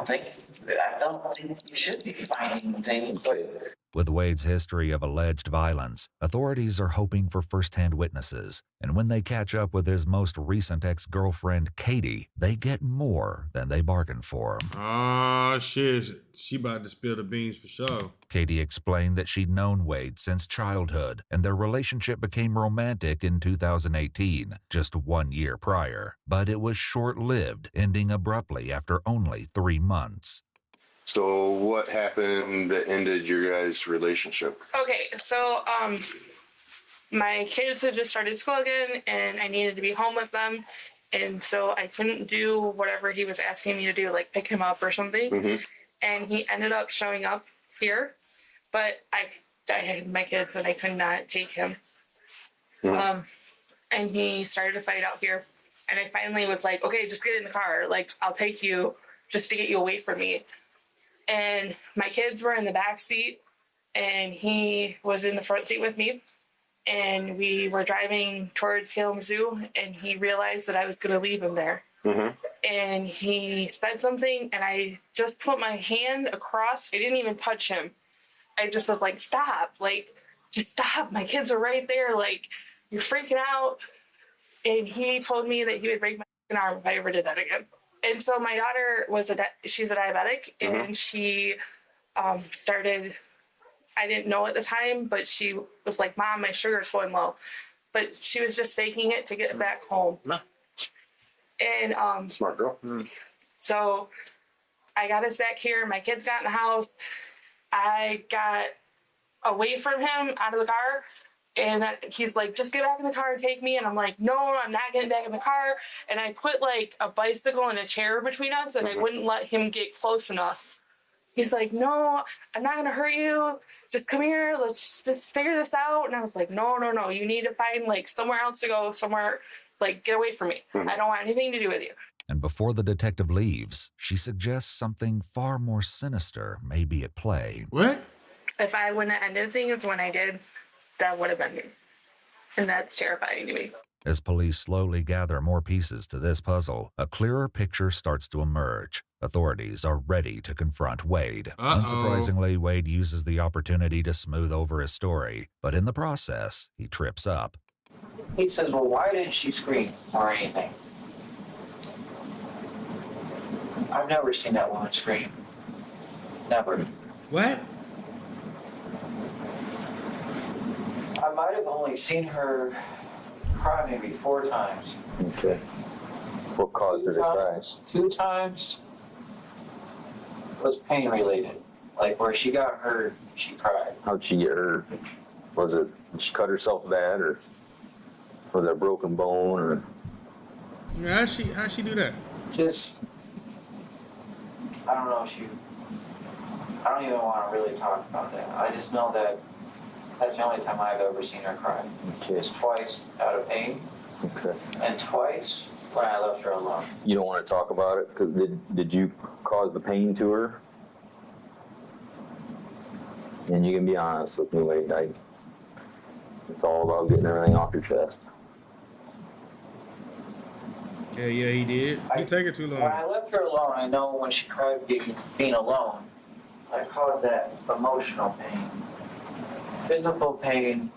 don't think you should be finding things, but With Wade's history of alleged violence, authorities are hoping for first-hand witnesses, and when they catch up with his most recent ex-girlfriend, Katie, they get more than they bargained for. Oh, shit. She about to spill the beans for sure. Katie explained that she'd known Wade since childhood, and their relationship became romantic in 2018, just 1 year prior. But it was short-lived, ending abruptly after only 3 months. So what happened that ended your guys' relationship? Okay, so my kids had just started school again, and I needed to be home with them, and so I couldn't do whatever he was asking me to do, like pick him up or something. Mm-hmm. And he ended up showing up here, but I had my kids and I could not take him. Mm-hmm. And he started a fight out here, And I finally was like, okay, just get in the car. Like, I'll take you just to get you away from me. And my kids were in the back seat and he was in the front seat with me. And we were driving towards Kalamazoo and he realized that I was going to leave him there. And he said something and I just put my hand across. I didn't even touch him. I just was like, stop, like, just stop. My kids are right there. Like, you're freaking out. And he told me that he would break my arm if I ever did that again. And so my daughter was she's a diabetic and she started, I didn't know at the time, but she was like, Mom, my sugar's going low. But she was just faking it to get back home. And Smart girl. so I got us back here. My kids got in the house. I got away from him out of the car. And he's like, just get back in the car and take me. And I'm like, no, I'm not getting back in the car. And I put like a bicycle and a chair between us and I wouldn't let him get close enough. He's like, no, I'm not going to hurt you. Just come here. Let's just figure this out. And I was like, no. You need to find like somewhere else to go, somewhere, like get away from me. I don't want anything to do with you. And before the detective leaves, she suggests something far more sinister may be at play. What? If I wouldn't have ended things when I did, that would have been me. And that's terrifying to me. As police slowly gather more pieces to this puzzle, a clearer picture starts to emerge. Authorities are ready to confront Wade. Unsurprisingly, Wade uses the opportunity to smooth over his story, but in the process, he trips up. He says, well, why didn't she scream or anything? I've never seen that woman scream. Never. What? I might have only seen her cry maybe 4 times. Okay. What caused her to cry? 2 times was pain related. Like where she got hurt, she cried. How'd she get hurt? Did she cut herself bad, or was it a broken bone, or? Yeah, how'd she do that? Just, I don't know if I don't even want to really talk about that. I just know that that's the only time I've ever seen her cry. Okay. It's twice out of pain. Okay. And twice when I left her alone. You don't want to talk about it because did you cause the pain to her? And you can be honest with me, Wade. It's all about getting everything off your chest. Yeah, he did. You take it too long. When I left her alone, I know when she cried being alone, I caused that emotional pain. Physical pain.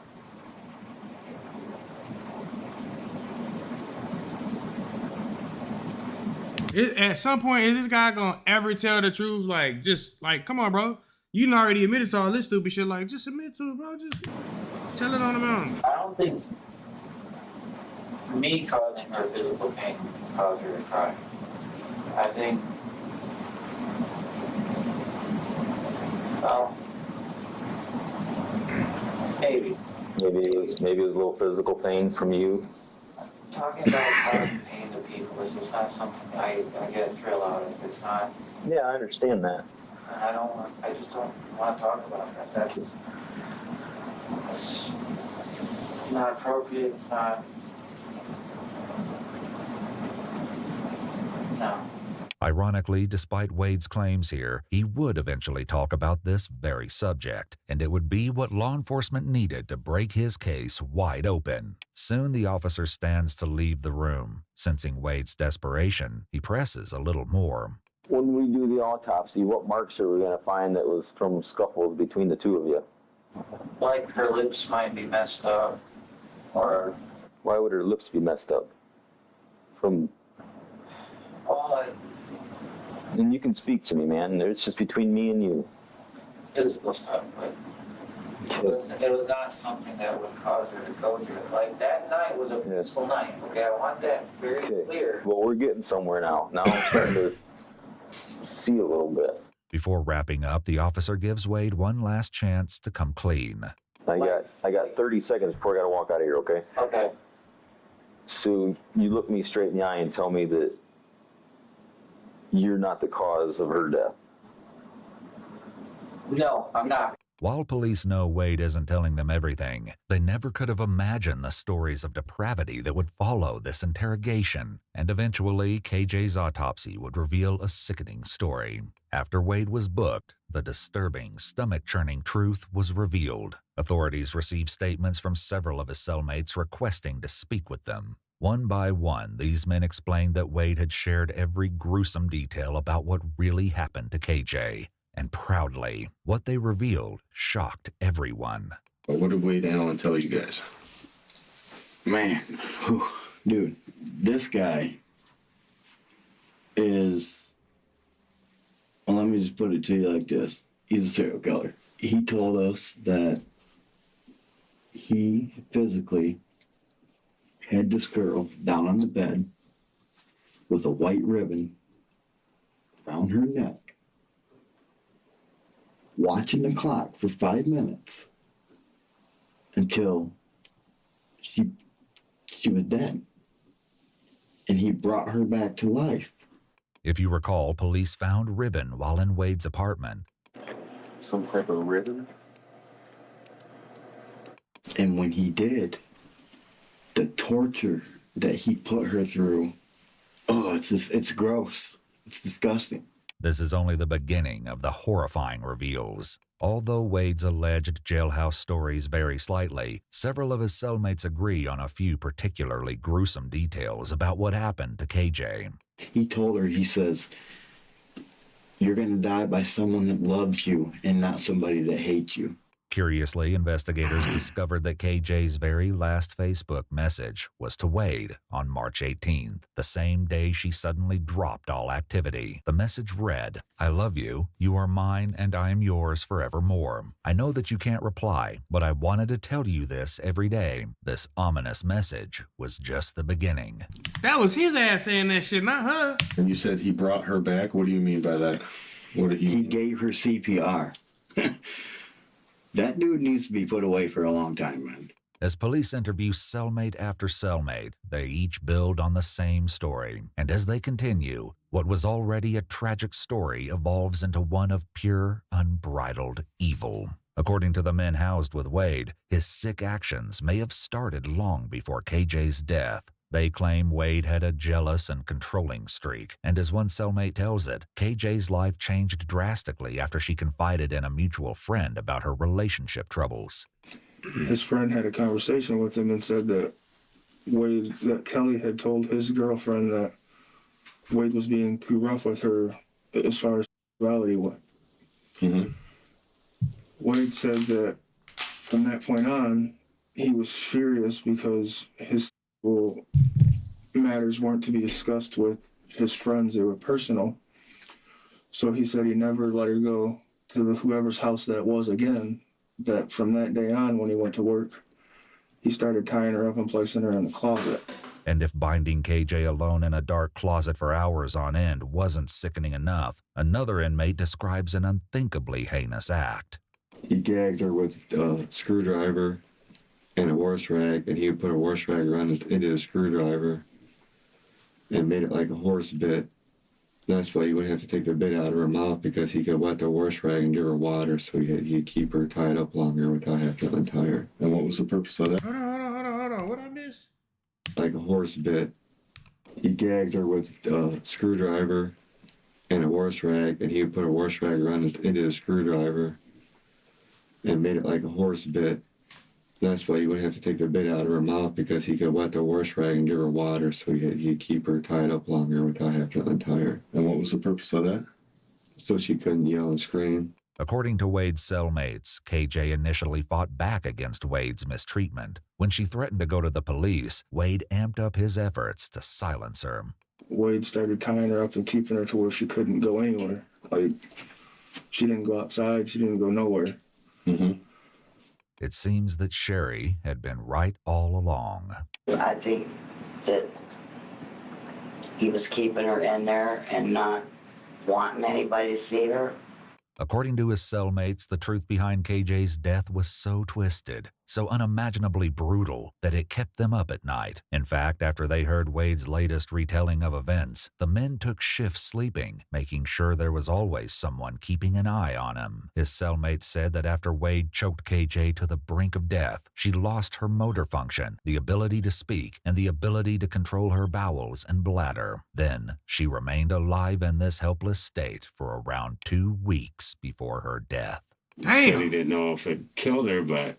At some point, is this guy gonna ever tell the truth? Like, just like, come on, bro. You done already admitted to all this stupid shit. Like, just admit to it, bro. Just tell it on the mountain. I don't think me causing her physical pain caused her to cry. I think, well, maybe. Maybe it was a little physical pain from you. Talking about causing pain to people is just not something I get a thrill out of. It's not. Yeah, I understand that. And I just don't want to talk about that. It's not appropriate. It's not. No. Ironically, despite Wade's claims here, he would eventually talk about this very subject, and it would be what law enforcement needed to break his case wide open. Soon the officer stands to leave the room. Sensing Wade's desperation, he presses a little more. When we do the autopsy, what marks are we going to find that was from scuffles between the two of you? Like her lips might be messed up, or... Why would her lips be messed up? From... And you can speak to me, man. It's just between me and you. Physical stuff, but it was not something that would cause her to go through it. Like, that night was a peaceful night, okay? I want that very clear. Well, we're getting somewhere now. Now I'm starting to see a little bit. Before wrapping up, the officer gives Wade one last chance to come clean. I got 30 seconds before I got to walk out of here, okay? Okay. So you look me straight in the eye and tell me that you're not the cause of her death. No, I'm not. While police know Wade isn't telling them everything, they never could have imagined the stories of depravity that would follow this interrogation, and eventually KJ's autopsy would reveal a sickening story. After Wade was booked, the disturbing, stomach-churning truth was revealed. Authorities received statements from several of his cellmates requesting to speak with them. One by one, these men explained that Wade had shared every gruesome detail about what really happened to KJ. And proudly, what they revealed shocked everyone. What did Wade Allen tell you guys? Man, dude, this guy is, well, let me just put it to you like this. He's a serial killer. He told us that he physically had this girl down on the bed with a white ribbon around her neck, watching the clock for 5 minutes until she was dead. And he brought her back to life. If you recall, police found ribbon while in Wade's apartment. Some type of ribbon? And when he did, the torture that he put her through, it's gross. It's disgusting. This is only the beginning of the horrifying reveals. Although Wade's alleged jailhouse stories vary slightly, several of his cellmates agree on a few particularly gruesome details about what happened to KJ. He told her, he says, "You're going to die by someone that loves you and not somebody that hates you." Curiously, investigators discovered that KJ's very last Facebook message was to Wade on March 18th, the same day she suddenly dropped all activity. The message read, "I love you, you are mine, and I am yours forevermore. I know that you can't reply, but I wanted to tell you this every day." This ominous message was just the beginning. That was his ass saying that shit, not her. And you said he brought her back? What do you mean by that? What did He gave her CPR. That dude needs to be put away for a long time, man. As police interview cellmate after cellmate, they each build on the same story. And as they continue, what was already a tragic story evolves into one of pure, unbridled evil. According to the men housed with Wade, his sick actions may have started long before KJ's death. They claim Wade had a jealous and controlling streak, and as one cellmate tells it, KJ's life changed drastically after she confided in a mutual friend about her relationship troubles. His friend had a conversation with him and said that Kelly had told his girlfriend that Wade was being too rough with her as far as sexuality went. Mm-hmm. Wade said that from that point on, he was furious because his matters weren't to be discussed with his friends. They were personal. So he said he never let her go to whoever's house that was again. That from that day on, when he went to work, he started tying her up and placing her in the closet. And if binding KJ alone in a dark closet for hours on end wasn't sickening enough, another inmate describes an unthinkably heinous act. He gagged her with a screwdriver and a wash rag, and he would put a wash rag around into the screwdriver and made it like a horse bit. That's why he wouldn't have to take the bit out of her mouth, because he could wet the wash rag and give her water, so he'd keep her tied up longer without having to untie her. And what was the purpose of that? Hold on. What I miss? Like a horse bit. He gagged her with a screwdriver and a wash rag, and he would put a wash rag around into the screwdriver and made it like a horse bit. That's why he wouldn't have to take the bit out of her mouth, because he could wet the wash rag and give her water, so he'd keep her tied up longer without having to untie her. And what was the purpose of that? So she couldn't yell and scream. According to Wade's cellmates, KJ initially fought back against Wade's mistreatment. When she threatened to go to the police, Wade amped up his efforts to silence her. Wade started tying her up and keeping her to where she couldn't go anywhere. Like, she didn't go outside, she didn't go nowhere. Mm-hmm. It seems that Sherry had been right all along. I think that he was keeping her in there and not wanting anybody to see her. According to his cellmates, the truth behind KJ's death was so twisted, so unimaginably brutal that it kept them up at night. In fact, after they heard Wade's latest retelling of events, the men took shifts sleeping, making sure there was always someone keeping an eye on him. His cellmate said that after Wade choked KJ to the brink of death, she lost her motor function, the ability to speak, and the ability to control her bowels and bladder. Then, she remained alive in this helpless state for around 2 weeks before her death. Damn. Said he didn't know if it killed her, but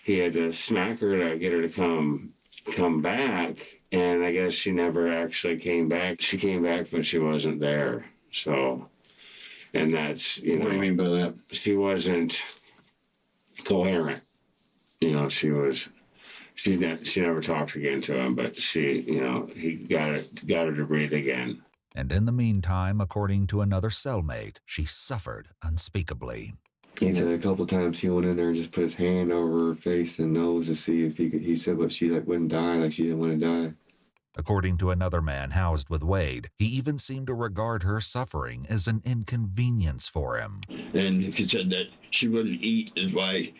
he had to smack her to get her to come back. And I guess she never actually came back. She came back, but she wasn't there. So, and that's, you know. What do you mean by that? She wasn't coherent. You know, she never talked again to him, but she, you know, he got her to breathe again. And in the meantime, according to another cellmate, she suffered unspeakably. He said a couple times he went in there and just put his hand over her face and nose to see if he could. He said, but she wouldn't die, like she didn't want to die. According to another man housed with Wade, he even seemed to regard her suffering as an inconvenience for him. And he said that she wouldn't eat is why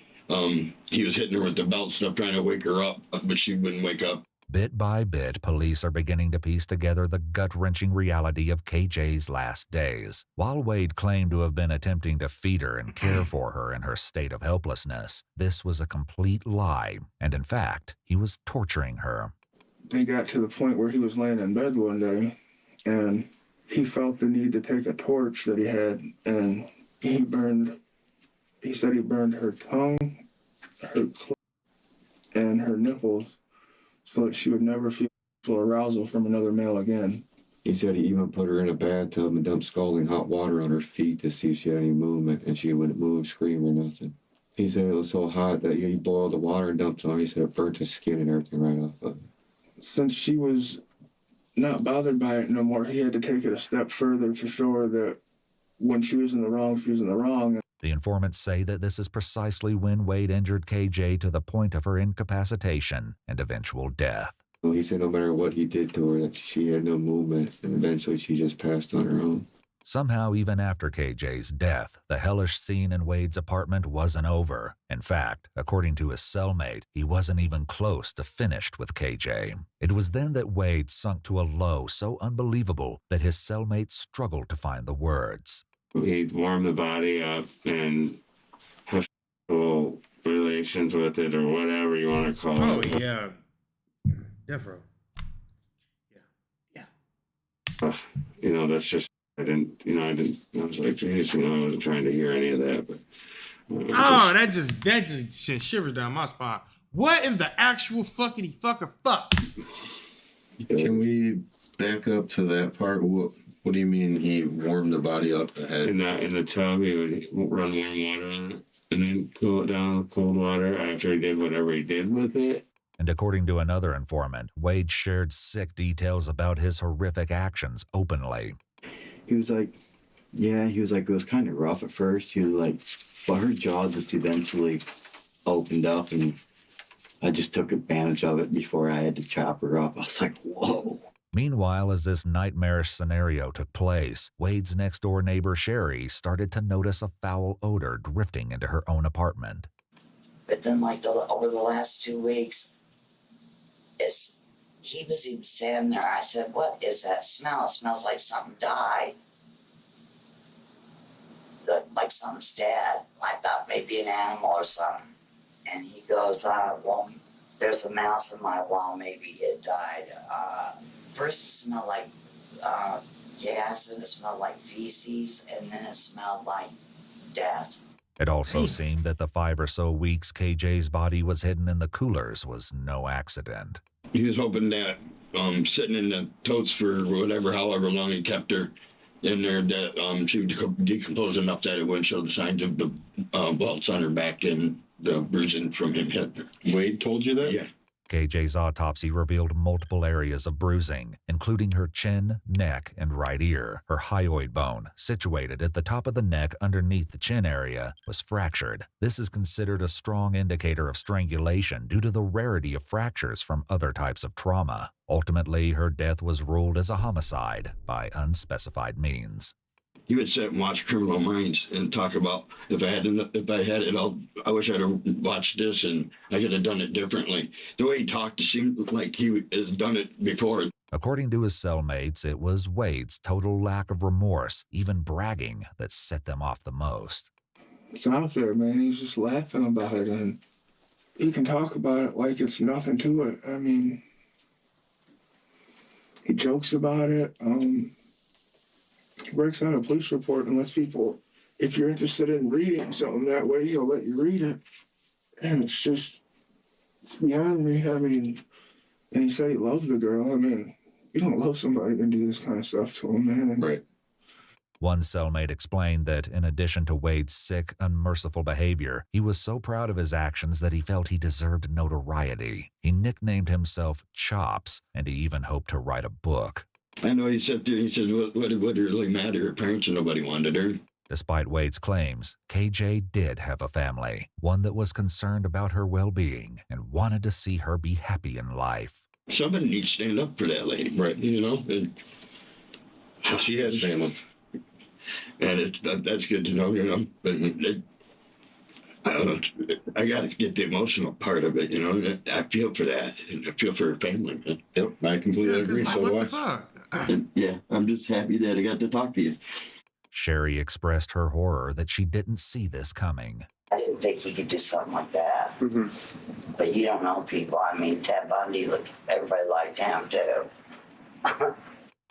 he was hitting her with the belt stuff, trying to wake her up, but she wouldn't wake up. Bit by bit, police are beginning to piece together the gut-wrenching reality of KJ's last days. While Wade claimed to have been attempting to feed her and care for her in her state of helplessness, this was a complete lie, and in fact, he was torturing her. They got to the point where he was laying in bed one day, and he felt the need to take a torch that he had, and he said he burned her tongue, her clothes, and her nipples, so that she would never feel arousal from another male again. He said he even put her in a bathtub and dumped scalding hot water on her feet to see if she had any movement, and she wouldn't move, scream, or nothing. He said it was so hot that he boiled the water and dumped it on. He said it burnt his skin and everything right off of it. Since she was not bothered by it no more, he had to take it a step further to show her that when she was in the wrong, she was in the wrong. The informants say that this is precisely when Wade injured KJ to the point of her incapacitation and eventual death. Well, he said no matter what he did to her, that she had no movement, and eventually she just passed on her own. Somehow, even after KJ's death, the hellish scene in Wade's apartment wasn't over. In fact, according to his cellmate, he wasn't even close to finished with KJ. It was then that Wade sunk to a low so unbelievable that his cellmate struggled to find the words. He'd warm the body up and have sexual relations with it, or whatever you want to call it. Oh, yeah. Definitely. Yeah. You know, that's just, I was like, geez, you know, I wasn't trying to hear any of that, but. That just sent shivers down my spine. What in the actual fucking fucks? Can we back up to that part? What do you mean he warmed the body up ahead? In the tub, he would run warm water on it and then cool it down with cold water after he did whatever he did with it. And according to another informant, Wade shared sick details about his horrific actions openly. He was like, it was kind of rough at first. He was like, but her jaw just eventually opened up, and I just took advantage of it before I had to chop her up. I was like, whoa. Meanwhile, as this nightmarish scenario took place, Wade's next-door neighbor, Sherry, started to notice a foul odor drifting into her own apartment. But then, over the last 2 weeks, he was even standing there. I said, what is that smell? It smells like something died. Like something's dead. I thought maybe an animal or something. And he goes, well, there's a mouse in my wall. Maybe it died. First it smelled like gas, and it smelled like feces, and then it smelled like death. It also seemed that the 5 or so weeks KJ's body was hidden in the coolers was no accident. He was hoping that sitting in the totes for however long he kept her in there, that she would decompose enough that it wouldn't show the signs of the welts on her back and the bruising from him hitting her. Wade told you that? Yeah. KJ's autopsy revealed multiple areas of bruising, including her chin, neck, and right ear. Her hyoid bone, situated at the top of the neck underneath the chin area, was fractured. This is considered a strong indicator of strangulation due to the rarity of fractures from other types of trauma. Ultimately, her death was ruled as a homicide by unspecified means. he would sit and watch Criminal Minds and talk about if I had it all, I wish I'd have watched this and I could have done it differently. The way he talked, it seemed like he has done it before. According to his cellmates, it was Wade's total lack of remorse, even bragging, that set them off the most. It's out there, man. He's just laughing about it, and he can talk about it like it's nothing to it. I mean, he jokes about it. He breaks out a police report and lets people, if you're interested in reading something that way, he'll let you read it. And it's beyond me. I mean, and he said he loves the girl. I mean, you don't love somebody and do this kind of stuff to him, man. Right. One cellmate explained that in addition to Wade's sick, unmerciful behavior, he was so proud of his actions that he felt he deserved notoriety. He nicknamed himself Chops, and he even hoped to write a book. I know he said, what would it really matter? Her parents and nobody wanted her. Despite Wade's claims, KJ did have a family, one that was concerned about her well-being and wanted to see her be happy in life. Somebody needs to stand up for that lady, right? You know, and she has family, and that's good to know. You know, but I don't know. I got to get the emotional part of it. You know, I feel for that. I feel for her family. Yep, I completely agree. Like, what the fuck? Yeah, I'm just happy that I got to talk to you. Sherry expressed her horror that she didn't see this coming. I didn't think he could do something like that. But you don't know people. I mean, Ted Bundy, everybody liked him too.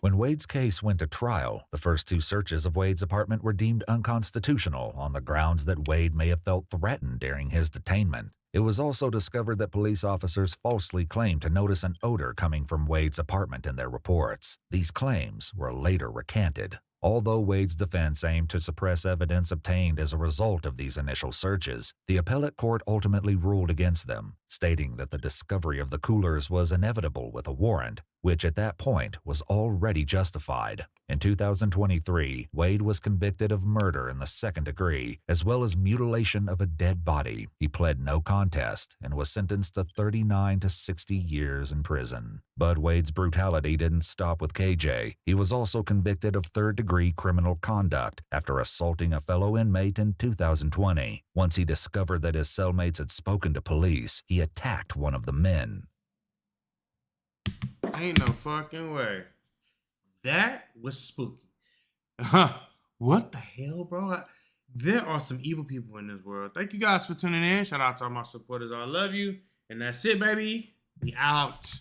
When Wade's case went to trial, the first two searches of Wade's apartment were deemed unconstitutional on the grounds that Wade may have felt threatened during his detainment. It was also discovered that police officers falsely claimed to notice an odor coming from Wade's apartment in their reports. These claims were later recanted. Although Wade's defense aimed to suppress evidence obtained as a result of these initial searches, the appellate court ultimately ruled against them, stating that the discovery of the coolers was inevitable with a warrant, which at that point was already justified. In 2023, Wade was convicted of murder in the second degree, as well as mutilation of a dead body. He pled no contest and was sentenced to 39 to 60 years in prison. But Wade's brutality didn't stop with KJ. He was also convicted of third-degree criminal conduct after assaulting a fellow inmate in 2020. Once he discovered that his cellmates had spoken to police, he attacked one of the men. Ain't no fucking way. That was spooky. What the hell, bro? There are some evil people in this world. Thank you guys for tuning in. Shout out to all my supporters. I love you. And that's it, baby. We out.